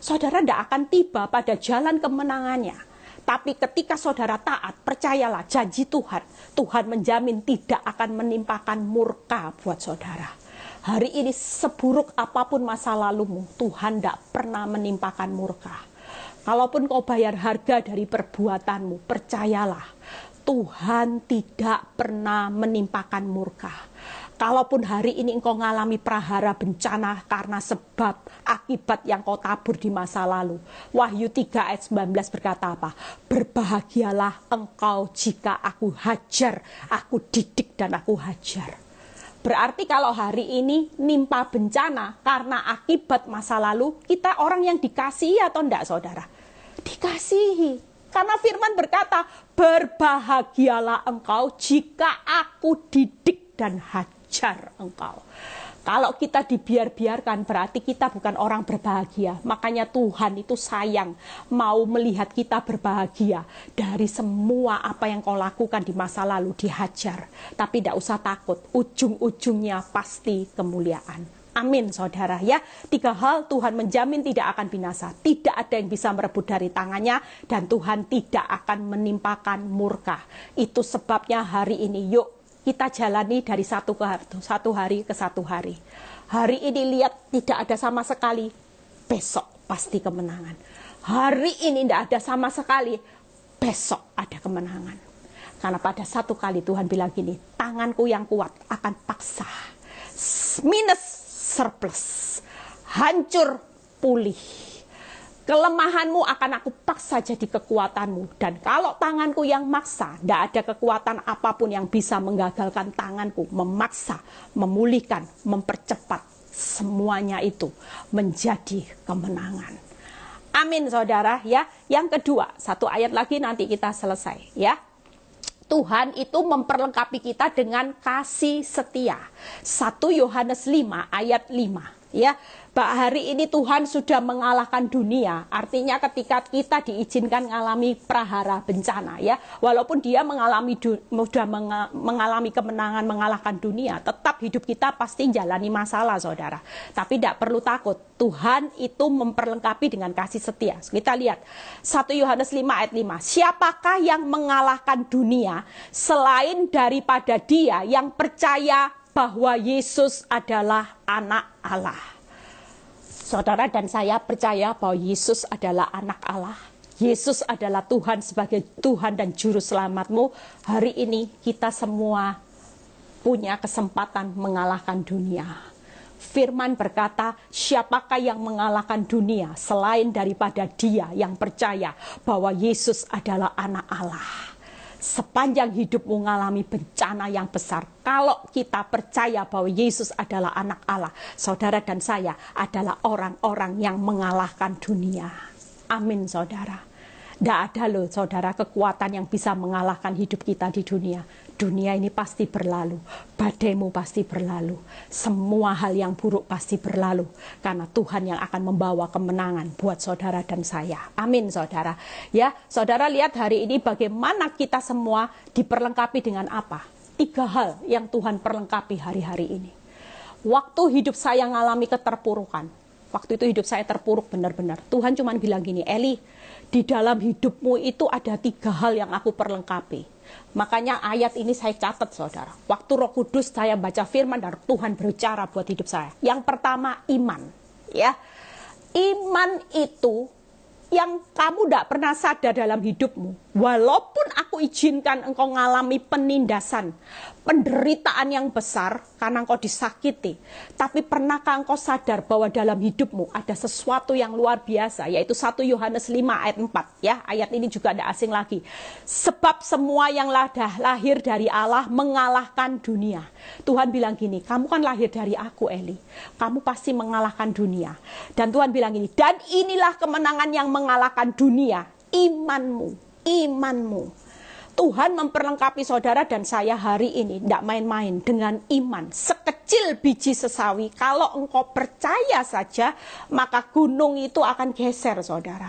Saudara tidak akan tiba pada jalan kemenangannya. Tapi ketika saudara taat, percayalah janji Tuhan. Tuhan menjamin tidak akan menimpakan murka buat saudara. Hari ini seburuk apapun masa lalumu, Tuhan tidak pernah menimpakan murka. Kalaupun kau bayar harga dari perbuatanmu, percayalah, Tuhan tidak pernah menimpakan murka. Kalaupun hari ini engkau mengalami prahara bencana karena sebab akibat yang kau tabur di masa lalu. Wahyu 3 ayat 19 berkata apa? Berbahagialah engkau jika aku hajar, aku didik dan aku hajar. Berarti kalau hari ini nimpa bencana karena akibat masa lalu, kita orang yang dikasihi atau enggak, saudara? Dikasihi. Karena firman berkata, berbahagialah engkau jika aku didik dan hajar engkau. Kalau kita dibiarkan berarti kita bukan orang berbahagia. Makanya Tuhan itu sayang, mau melihat kita berbahagia. Dari semua apa yang kau lakukan di masa lalu dihajar. Tapi tidak usah takut, ujung-ujungnya pasti kemuliaan. Amin, saudara ya. 3 hal Tuhan menjamin tidak akan binasa. Tidak ada yang bisa merebut dari tangannya. Dan Tuhan tidak akan menimpakan murka. Itu sebabnya hari ini yuk kita jalani dari satu hari ke satu hari. Hari ini lihat tidak ada sama sekali, besok pasti kemenangan. Hari ini tidak ada sama sekali, besok ada kemenangan. Karena pada satu kali Tuhan bilang gini, tanganku yang kuat akan paksa, minus surplus, hancur pulih. Kelemahanmu akan aku paksa jadi kekuatanmu. Dan kalau tanganku yang maksa, tidak ada kekuatan apapun yang bisa menggagalkan tanganku. Memaksa, memulihkan, mempercepat. Semuanya itu menjadi kemenangan. Amin, saudara ya. Yang kedua, satu ayat lagi nanti kita selesai ya. Tuhan itu memperlengkapi kita dengan kasih setia. 1 Yohanes 5 ayat 5 ya. Hari ini Tuhan sudah mengalahkan dunia. Artinya ketika kita diizinkan mengalami prahara bencana ya, walaupun dia mengalami kemenangan mengalahkan dunia, tetap hidup kita pasti jalani masalah, saudara. Tapi tidak perlu takut. Tuhan itu memperlengkapi dengan kasih setia. Kita lihat 1 Yohanes 5 ayat 5. Siapakah yang mengalahkan dunia selain daripada dia yang percaya bahwa Yesus adalah anak Allah? Saudara dan saya percaya bahwa Yesus adalah anak Allah. Yesus adalah Tuhan sebagai Tuhan dan Juru Selamatmu. Hari ini kita semua punya kesempatan mengalahkan dunia. Firman berkata, siapakah yang mengalahkan dunia selain daripada dia yang percaya bahwa Yesus adalah anak Allah. Sepanjang hidupmu mengalami bencana yang besar, kalau kita percaya bahwa Yesus adalah anak Allah, saudara dan saya adalah orang-orang yang mengalahkan dunia. Amin, saudara. Tidak ada loh, saudara, kekuatan yang bisa mengalahkan hidup kita di dunia. Dunia ini pasti berlalu, badaimu pasti berlalu, semua hal yang buruk pasti berlalu, karena Tuhan yang akan membawa kemenangan buat saudara dan saya. Amin, saudara. Ya, saudara lihat hari ini bagaimana kita semua diperlengkapi dengan apa? 3 hal yang Tuhan perlengkapi hari-hari ini. Waktu hidup saya mengalami keterpurukan, waktu itu hidup saya terpuruk benar-benar. Tuhan cuma bilang gini, Eli, di dalam hidupmu itu ada 3 hal yang aku perlengkapi. Makanya ayat ini saya catat, saudara. Waktu Roh Kudus saya baca firman dan Tuhan berbicara buat hidup saya. Yang pertama, iman. Ya, iman itu yang kamu tidak pernah sadar dalam hidupmu. Walaupun aku izinkan engkau mengalami penindasan, penderitaan yang besar karena engkau disakiti, tapi pernahkah engkau sadar bahwa dalam hidupmu ada sesuatu yang luar biasa, yaitu 1 Yohanes 5 ayat 4 ya. Ayat ini juga tidak asing lagi. Sebab semua yang lahir dari Allah mengalahkan dunia. Tuhan bilang gini, kamu kan lahir dari aku, Eli, kamu pasti mengalahkan dunia. Dan Tuhan bilang gini, dan inilah kemenangan yang mengalahkan dunia, imanmu. Tuhan memperlengkapi saudara dan saya hari ini tidak main-main dengan iman. Sekecil biji sesawi, kalau engkau percaya saja, maka gunung itu akan geser, saudara.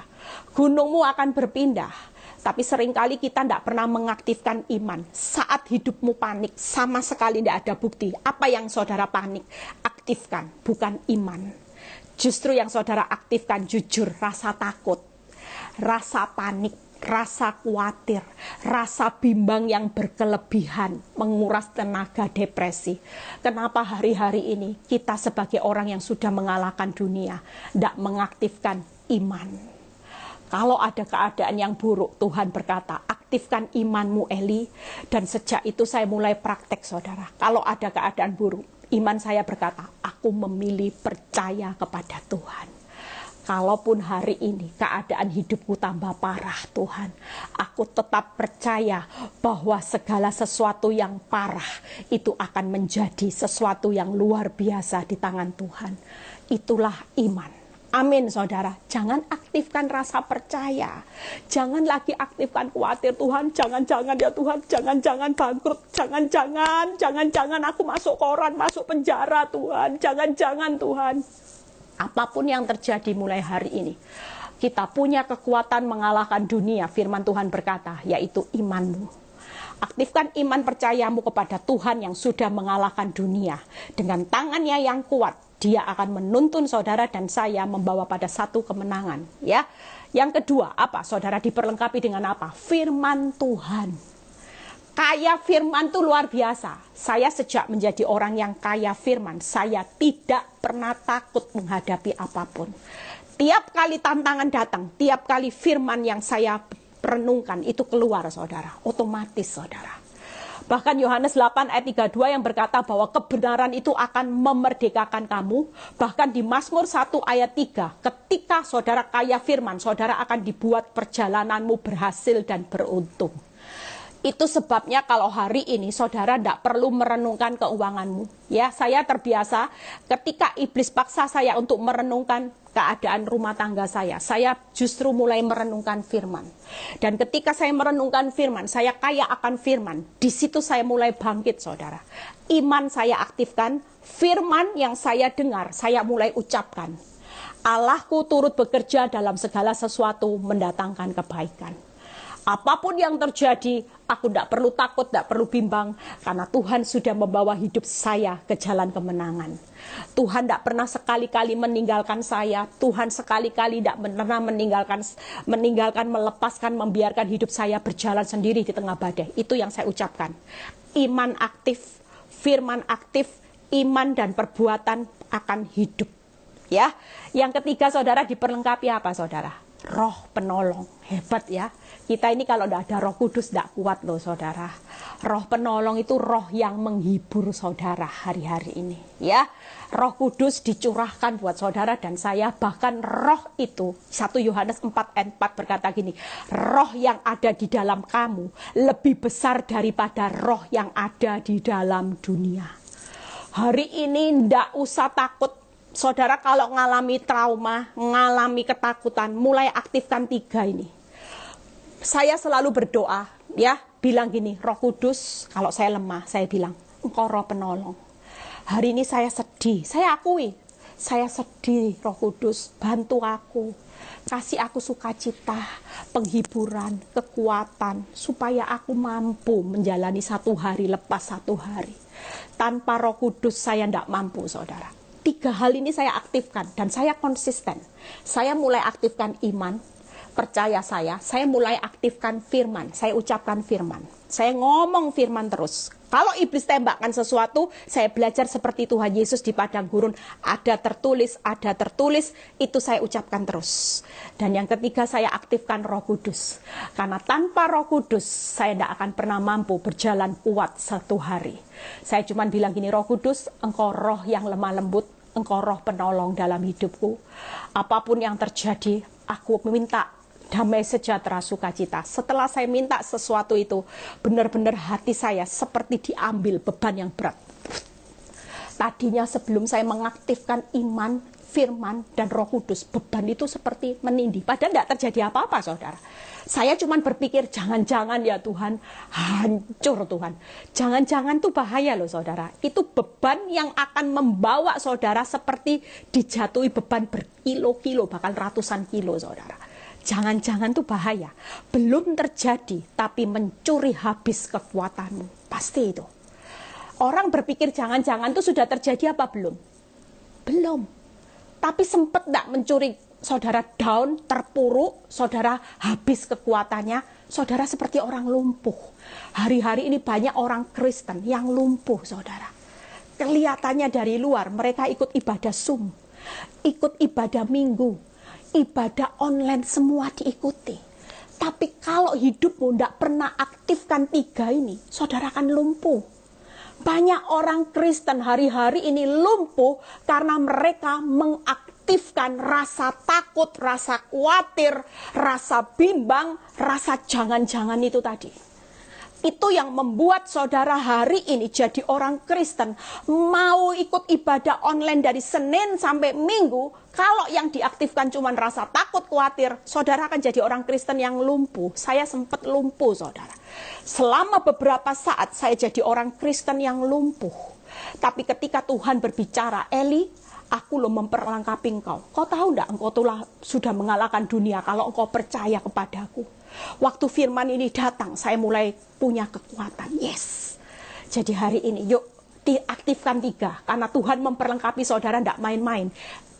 Gunungmu akan berpindah. Tapi seringkali kita tidak pernah mengaktifkan iman. Saat hidupmu panik, sama sekali tidak ada bukti. Apa yang saudara panik? Aktifkan, bukan iman. Justru yang saudara aktifkan jujur, rasa takut, rasa panik, rasa khawatir, rasa bimbang yang berkelebihan, menguras tenaga, depresi. Kenapa hari-hari ini kita sebagai orang yang sudah mengalahkan dunia tidak mengaktifkan iman? Kalau ada keadaan yang buruk, Tuhan berkata, aktifkan imanmu Eli. Dan sejak itu saya mulai praktek saudara. Kalau ada keadaan buruk, iman saya berkata, aku memilih percaya kepada Tuhan. Kalaupun hari ini keadaan hidupku tambah parah Tuhan, aku tetap percaya bahwa segala sesuatu yang parah itu akan menjadi sesuatu yang luar biasa di tangan Tuhan. Itulah iman. Amin saudara, jangan aktifkan rasa percaya. Jangan lagi aktifkan khawatir, Tuhan jangan-jangan ya Tuhan, jangan-jangan bangkrut, jangan-jangan aku masuk koran, masuk penjara Tuhan, jangan-jangan Tuhan. Apapun yang terjadi mulai hari ini, kita punya kekuatan mengalahkan dunia, firman Tuhan berkata, yaitu imanmu. Aktifkan iman percayamu kepada Tuhan yang sudah mengalahkan dunia. Dengan tangannya yang kuat, Dia akan menuntun saudara dan saya membawa pada satu kemenangan. Ya, yang kedua apa? Saudara diperlengkapi dengan apa? Firman Tuhan. Kaya firman itu luar biasa. Saya sejak menjadi orang yang kaya firman, saya tidak pernah takut menghadapi apapun. Tiap kali tantangan datang, tiap kali firman yang saya renungkan itu keluar saudara, otomatis saudara. Bahkan Yohanes 8 ayat 32 yang berkata bahwa kebenaran itu akan memerdekakan kamu. Bahkan di Mazmur 1 ayat 3, ketika saudara kaya firman, saudara akan dibuat perjalananmu berhasil dan beruntung. Itu sebabnya kalau hari ini saudara tidak perlu merenungkan keuanganmu. Ya, saya terbiasa ketika iblis paksa saya untuk merenungkan keadaan rumah tangga saya justru mulai merenungkan firman. Dan ketika saya merenungkan firman, saya kaya akan firman. Di situ saya mulai bangkit saudara. Iman saya aktifkan, firman yang saya dengar, saya mulai ucapkan. Allahku turut bekerja dalam segala sesuatu mendatangkan kebaikan. Apapun yang terjadi, aku tidak perlu takut, tidak perlu bimbang. Karena Tuhan sudah membawa hidup saya ke jalan kemenangan. Tuhan tidak pernah sekali-kali meninggalkan saya. Tuhan sekali-kali tidak pernah meninggalkan, melepaskan, membiarkan hidup saya berjalan sendiri di tengah badai. Itu yang saya ucapkan. Iman aktif, firman aktif, iman dan perbuatan akan hidup. Ya, yang ketiga saudara diperlengkapi apa saudara? Roh penolong. Hebat ya. Kita ini kalau tidak ada Roh Kudus tidak kuat loh saudara. Roh penolong itu roh yang menghibur saudara hari-hari ini. Ya, Roh Kudus dicurahkan buat saudara dan saya. Bahkan roh itu 1 Yohanes 4 ayat 4 berkata gini, roh yang ada di dalam kamu lebih besar daripada roh yang ada di dalam dunia. Hari ini tidak usah takut. Saudara kalau mengalami trauma, mengalami ketakutan, mulai aktifkan 3 ini. Saya selalu berdoa, ya, bilang gini, Roh Kudus, kalau saya lemah, saya bilang, Engkau roh penolong. Hari ini saya sedih, saya akui, saya sedih, Roh Kudus, bantu aku, kasih aku sukacita, penghiburan, kekuatan, supaya aku mampu menjalani satu hari lepas satu hari. Tanpa Roh Kudus saya tidak mampu, saudara. 3 hal ini saya aktifkan dan saya konsisten. Saya mulai aktifkan iman, percaya saya mulai aktifkan firman. Saya ucapkan firman. Saya ngomong firman terus. Kalau iblis tembakkan sesuatu, saya belajar seperti Tuhan Yesus di padang gurun. Ada tertulis, itu saya ucapkan terus. Dan yang ketiga saya aktifkan Roh Kudus. Karena tanpa Roh Kudus, saya tidak akan pernah mampu berjalan kuat satu hari. Saya cuma bilang gini, Roh Kudus, Engkau roh yang lemah lembut, Engkau roh penolong dalam hidupku. Apapun yang terjadi, aku minta damai sejahtera sukacita. Setelah saya minta sesuatu itu, benar-benar hati saya seperti diambil beban yang berat. Tadinya sebelum saya mengaktifkan iman, firman, dan Roh Kudus, beban itu seperti menindih. Padahal tidak terjadi apa-apa, saudara. Saya cuma berpikir, jangan-jangan ya Tuhan, hancur Tuhan. Jangan-jangan itu bahaya loh saudara. Itu beban yang akan membawa saudara seperti dijatuhi beban berkilo-kilo, bahkan ratusan kilo saudara. Jangan-jangan itu bahaya. Belum terjadi, tapi mencuri habis kekuatanmu. Pasti itu. Orang berpikir jangan-jangan itu sudah terjadi apa belum? Belum. Tapi sempat tidak mencuri, saudara down, terpuruk, saudara habis kekuatannya, saudara seperti orang lumpuh. Hari-hari ini banyak orang Kristen yang lumpuh, saudara. Kelihatannya dari luar, mereka ikut ibadah ikut ibadah minggu, ibadah online semua diikuti. Tapi kalau hidupmu tidak pernah aktifkan 3 ini, saudara akan lumpuh. Banyak orang Kristen hari-hari ini lumpuh karena mereka mengaktifkan rasa takut, rasa khawatir, rasa bimbang, rasa jangan-jangan itu tadi. Itu yang membuat saudara hari ini jadi orang Kristen, mau ikut ibadah online dari Senin sampai Minggu. Kalau yang diaktifkan cuma rasa takut, khawatir, saudara akan jadi orang Kristen yang lumpuh. Saya sempat lumpuh, saudara. Selama beberapa saat saya jadi orang Kristen yang lumpuh. Tapi ketika Tuhan berbicara, Eli, aku loh memperlengkapi engkau. Kau tahu enggak, engkau telah sudah mengalahkan dunia kalau engkau percaya kepadaku. Waktu firman ini datang, saya mulai punya kekuatan. Yes. Jadi hari ini, yuk diaktifkan 3. Karena Tuhan memperlengkapi saudara, tidak main-main.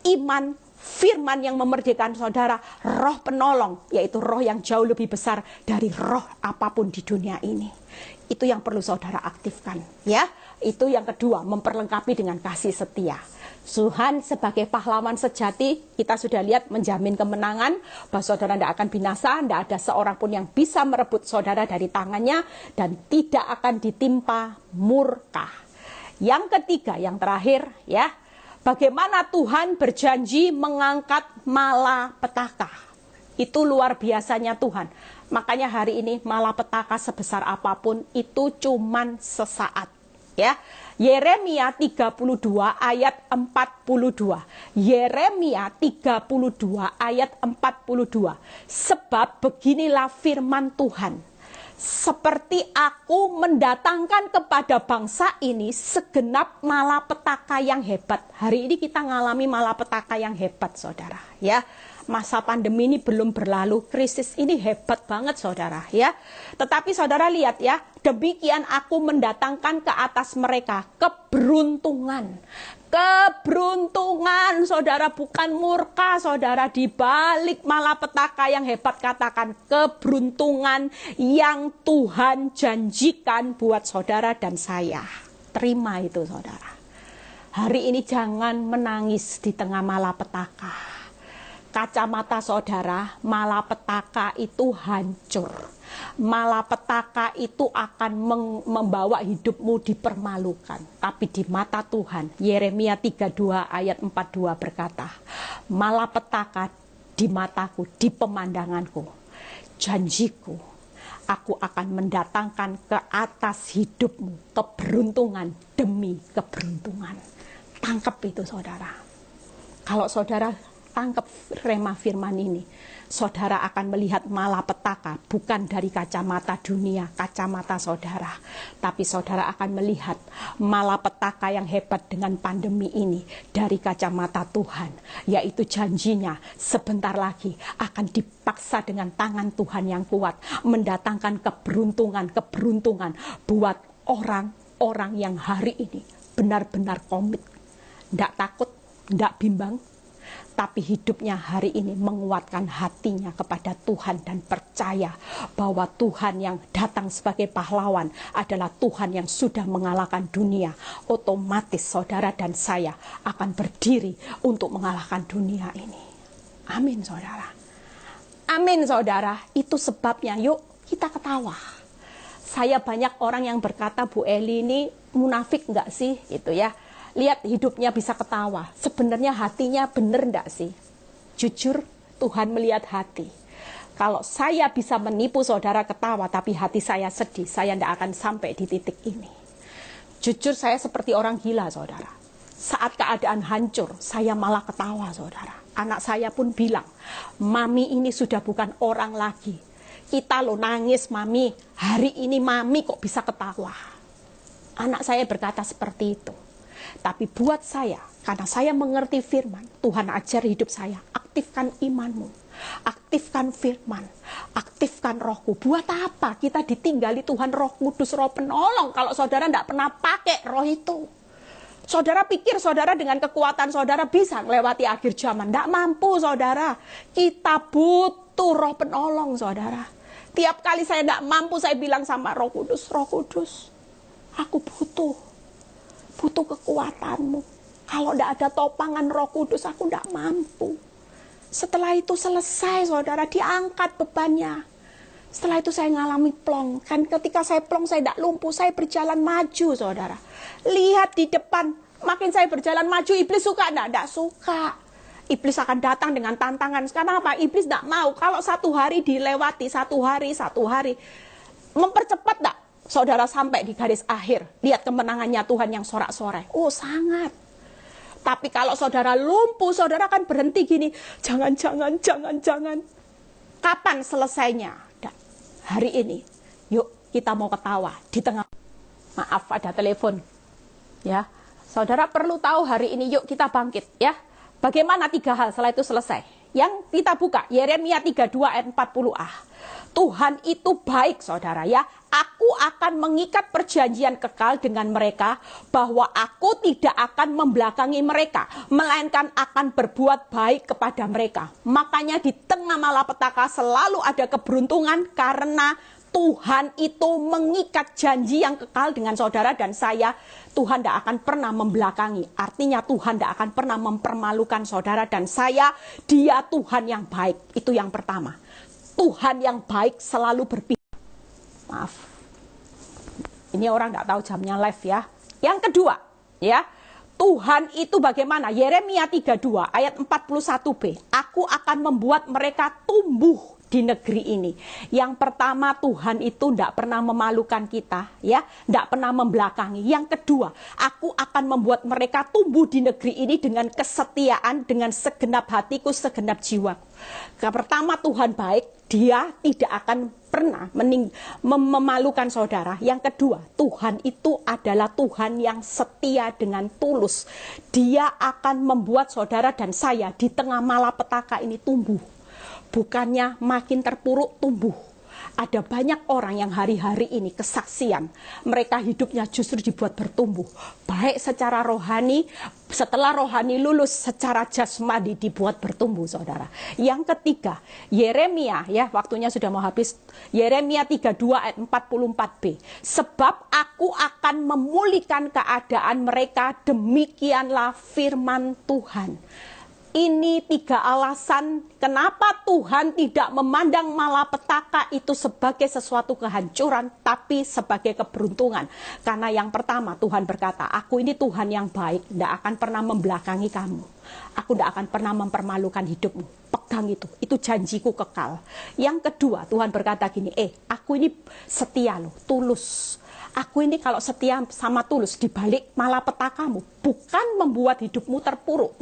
Iman, firman yang memerdekakan saudara, roh penolong, yaitu roh yang jauh lebih besar dari roh apapun di dunia ini. Itu yang perlu saudara aktifkan. Ya, itu yang kedua, memperlengkapi dengan kasih setia. Tuhan sebagai pahlawan sejati, kita sudah lihat menjamin kemenangan, bahwa saudara tidak akan binasa, tidak ada seorang pun yang bisa merebut saudara dari tangannya, dan tidak akan ditimpa murka. Yang ketiga, yang terakhir, ya, bagaimana Tuhan berjanji mengangkat malapetaka. Itu luar biasanya Tuhan. Makanya hari ini malapetaka sebesar apapun itu cuman sesaat. Ya, Yeremia 32 ayat 42. Yeremia 32 ayat 42. Sebab beginilah firman Tuhan. Seperti aku mendatangkan kepada bangsa ini segenap malapetaka yang hebat. Hari ini kita ngalami malapetaka yang hebat, saudara. Ya, masa pandemi ini belum berlalu, krisis ini hebat banget, saudara. Ya, tetapi saudara lihat ya, demikian aku mendatangkan ke atas mereka keberuntungan. Keberuntungan, saudara, bukan murka, saudara. Di balik malapetaka yang hebat, katakan keberuntungan yang Tuhan janjikan buat saudara dan saya. Terima itu, saudara. Hari ini jangan menangis di tengah malapetaka. Kacamata saudara, malapetaka itu hancur. Malapetaka itu akan membawa hidupmu dipermalukan. Tapi di mata Tuhan, Yeremia 32 ayat 42 berkata, malapetaka di mataku, di pemandanganku, janjiku, aku akan mendatangkan ke atas hidupmu keberuntungan demi keberuntungan. Tangkap itu, saudara. Kalau saudara tangkap rema firman ini, saudara akan melihat malapetaka bukan dari kacamata dunia, kacamata saudara, tapi saudara akan melihat malapetaka yang hebat dengan pandemi ini dari kacamata Tuhan, yaitu janjinya sebentar lagi akan dipaksa dengan tangan Tuhan yang kuat, mendatangkan keberuntungan buat orang-orang yang hari ini benar-benar komit, tidak takut, tidak bimbang, tapi hidupnya hari ini menguatkan hatinya kepada Tuhan dan percaya bahwa Tuhan yang datang sebagai pahlawan adalah Tuhan yang sudah mengalahkan dunia. Otomatis saudara dan saya akan berdiri untuk mengalahkan dunia ini. Amin, saudara. Amin, saudara. Itu sebabnya yuk kita ketawa. Saya banyak orang yang berkata, Bu Eli ini munafik enggak sih? Gitu ya. Lihat hidupnya bisa ketawa. Sebenarnya hatinya benar enggak sih? Jujur, Tuhan melihat hati. Kalau saya bisa menipu saudara ketawa, tapi hati saya sedih, saya tidak akan sampai di titik ini. Jujur, saya seperti orang gila, saudara. Saat keadaan hancur, saya malah ketawa, saudara. Anak saya pun bilang, Mami ini sudah bukan orang lagi. Kita lo nangis, Mami. Hari ini Mami kok bisa ketawa. Anak saya berkata seperti itu. Tapi buat saya, karena saya mengerti firman, Tuhan ajar hidup saya, aktifkan imanmu, aktifkan firman, aktifkan rohku. Buat apa kita ditinggali Tuhan Roh Kudus, Roh penolong, kalau saudara tidak pernah pakai roh itu? Saudara pikir saudara dengan kekuatan saudara bisa melewati akhir zaman? Tidak mampu, saudara. Kita butuh roh penolong, saudara. Tiap kali saya tidak mampu, saya bilang sama Roh Kudus, Roh Kudus, aku butuh kekuatanmu. Kalau tidak ada topangan Roh Kudus, aku tidak mampu. Setelah itu selesai saudara, diangkat bebannya. Setelah itu saya ngalami plong. Kan ketika saya plong, saya tidak lumpuh, saya berjalan maju saudara. Lihat di depan, makin saya berjalan maju, iblis suka enggak? Enggak suka. Iblis akan datang dengan tantangan. Sekarang apa? Iblis enggak mau. Kalau satu hari dilewati, satu hari. Mempercepat enggak? Saudara sampai di garis akhir. Lihat kemenangannya Tuhan yang sorak-sorai. Oh sangat. Tapi kalau saudara lumpuh, saudara akan berhenti gini. Jangan. Kapan selesainya? Hari ini, yuk kita mau ketawa di tengah. Maaf, ada telepon. Ya, saudara perlu tahu hari ini, yuk kita bangkit. Ya, bagaimana 3 hal setelah itu selesai? Yang kita buka, Yeremia 32 ayat 40a. Tuhan itu baik saudara ya. Aku akan mengikat perjanjian kekal dengan mereka, bahwa aku tidak akan membelakangi mereka, melainkan akan berbuat baik kepada mereka. Makanya di tengah malapetaka selalu ada keberuntungan, karena Tuhan itu mengikat janji yang kekal dengan saudara dan saya. Tuhan tidak akan pernah membelakangi. Artinya Tuhan tidak akan pernah mempermalukan saudara dan saya. Dia Tuhan yang baik. Itu yang pertama. Tuhan yang baik selalu berpihak. Maaf. Ini orang nggak tahu jamnya live ya. Yang kedua, ya. Tuhan itu bagaimana? Yeremia 32 ayat 41b. Aku akan membuat mereka tumbuh di negeri ini. Yang pertama, Tuhan itu tidak pernah memalukan kita, ya, tidak pernah membelakangi. Yang kedua, aku akan membuat mereka tumbuh di negeri ini dengan kesetiaan, dengan segenap hatiku, segenap jiwaku. Yang pertama, Tuhan baik, dia tidak akan pernah memalukan saudara. Yang kedua, Tuhan itu adalah Tuhan yang setia dengan tulus. Dia akan membuat saudara dan saya di tengah malapetaka ini tumbuh. Bukannya makin terpuruk, tumbuh. Ada banyak orang yang hari-hari ini kesaksian. Mereka hidupnya justru dibuat bertumbuh. Baik secara rohani, setelah rohani lulus, secara jasmani dibuat bertumbuh, saudara. Yang ketiga, Yeremia, ya waktunya sudah mau habis. Yeremia 32 ayat 44b. Sebab aku akan memulihkan keadaan mereka, demikianlah firman Tuhan. Ini 3 alasan kenapa Tuhan tidak memandang malapetaka itu sebagai sesuatu kehancuran, tapi sebagai keberuntungan. Karena yang pertama, Tuhan berkata, aku ini Tuhan yang baik, tidak akan pernah membelakangi kamu. Aku tidak akan pernah mempermalukan hidupmu. Pegang itu janjiku kekal. Yang kedua, Tuhan berkata gini, aku ini setia loh, tulus. Aku ini kalau setia sama tulus, dibalik malapetakamu, bukan membuat hidupmu terpuruk,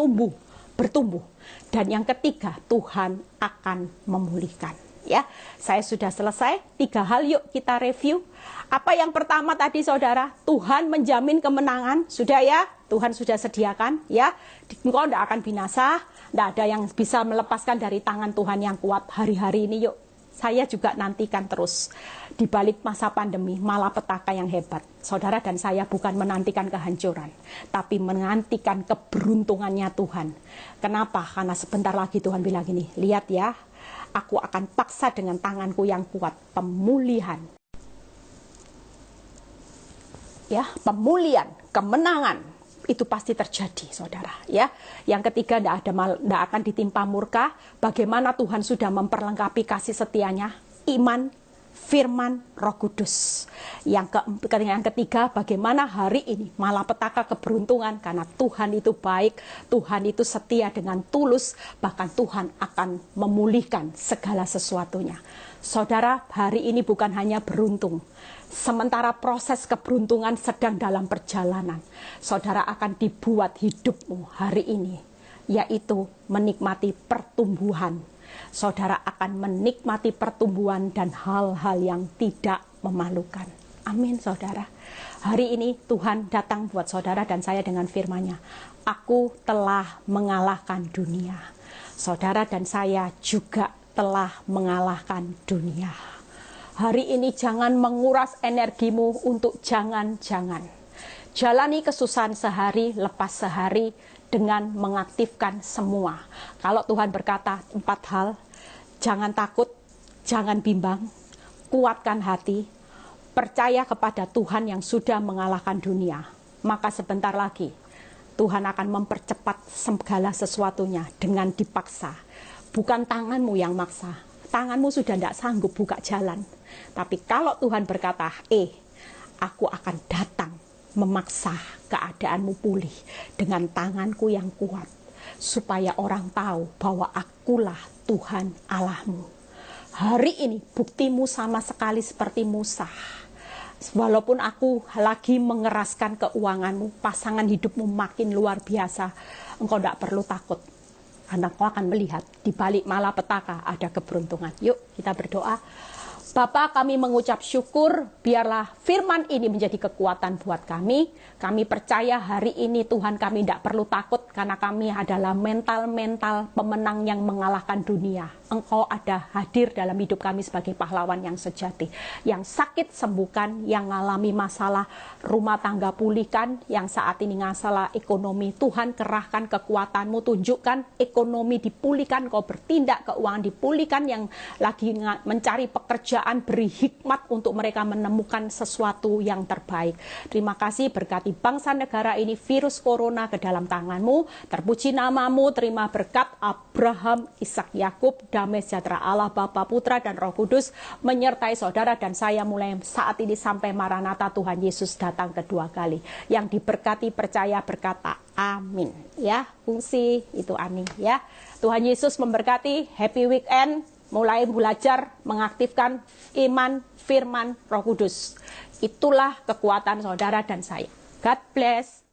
bertumbuh. Dan yang ketiga, Tuhan akan memulihkan. Ya, saya sudah selesai. 3 hal, yuk kita review. Apa yang pertama tadi saudara? Tuhan menjamin kemenangan. Sudah ya, Tuhan sudah sediakan. Ya, engkau tidak akan binasa. Tidak ada yang bisa melepaskan dari tangan Tuhan yang kuat. Hari-hari ini yuk, saya juga nantikan terus. Di balik masa pandemi, malapetaka yang hebat. Saudara dan saya bukan menantikan kehancuran, tapi menantikan keberuntungannya Tuhan. Kenapa? Karena sebentar lagi Tuhan bilang gini, lihat ya, aku akan paksa dengan tanganku yang kuat, pemulihan. Ya, pemulihan, kemenangan, itu pasti terjadi, saudara. Ya, yang ketiga, tidak akan ditimpa murka. Bagaimana Tuhan sudah memperlengkapi kasih setianya, iman, firman, Roh Kudus. Yang ketiga, bagaimana hari ini malapetaka keberuntungan, karena Tuhan itu baik, Tuhan itu setia dengan tulus, bahkan Tuhan akan memulihkan segala sesuatunya. Saudara, hari ini bukan hanya beruntung. Sementara proses keberuntungan sedang dalam perjalanan, saudara akan dibuat hidupmu hari ini, yaitu menikmati pertumbuhan. Saudara akan menikmati pertumbuhan dan hal-hal yang tidak memalukan. Amin, saudara. Hari ini Tuhan datang buat saudara dan saya dengan firman-Nya. Aku telah mengalahkan dunia. Saudara dan saya juga telah mengalahkan dunia. Hari ini jangan menguras energimu untuk jangan-jangan. Jalani kesusahan sehari lepas sehari dengan mengaktifkan semua. Kalau Tuhan berkata 4 hal, jangan takut, jangan bimbang, kuatkan hati, percaya kepada Tuhan yang sudah mengalahkan dunia. Maka sebentar lagi Tuhan akan mempercepat segala sesuatunya dengan dipaksa. bukan tanganmu yang maksa. Tanganmu sudah tidak sanggup buka jalan. Tapi kalau Tuhan berkata, aku akan datang memaksa keadaanmu pulih dengan tanganku yang kuat, supaya orang tahu bahwa akulah Tuhan Allahmu. Hari ini buktimu sama sekali seperti Musa. Walaupun aku lagi mengeraskan keuanganmu, pasangan hidupmu makin luar biasa, engkau tidak perlu takut. Karena engkau akan melihat di balik malapetaka ada keberuntungan. Yuk kita berdoa. Bapa, kami mengucap syukur, biarlah firman ini menjadi kekuatan buat kami. Kami percaya hari ini Tuhan kami tidak perlu takut, karena kami adalah mental-mental pemenang yang mengalahkan dunia. Engkau ada hadir dalam hidup kami sebagai pahlawan yang sejati. Yang sakit sembuhkan, yang mengalami masalah rumah tangga pulihkan, yang saat ini masalah ekonomi, Tuhan kerahkan kekuatanmu, tunjukkan ekonomi dipulihkan, kau bertindak keuangan dipulihkan, yang lagi mencari pekerjaan beri hikmat untuk mereka menemukan sesuatu yang terbaik. Terima kasih, berkati bangsa negara ini, virus corona ke dalam tanganmu, terpuji namamu, terima berkat Abraham, Ishak, Yakub, damai sejahtera Allah Bapa, Putra dan Roh Kudus menyertai saudara dan saya mulai saat ini sampai Maranatha Tuhan Yesus datang kedua kali. Yang diberkati percaya berkata amin. Ya, fungsi itu amin ya. Tuhan Yesus memberkati, happy weekend. Mulai belajar mengaktifkan iman, firman, Roh Kudus. Itulah kekuatan saudara dan saya. God bless.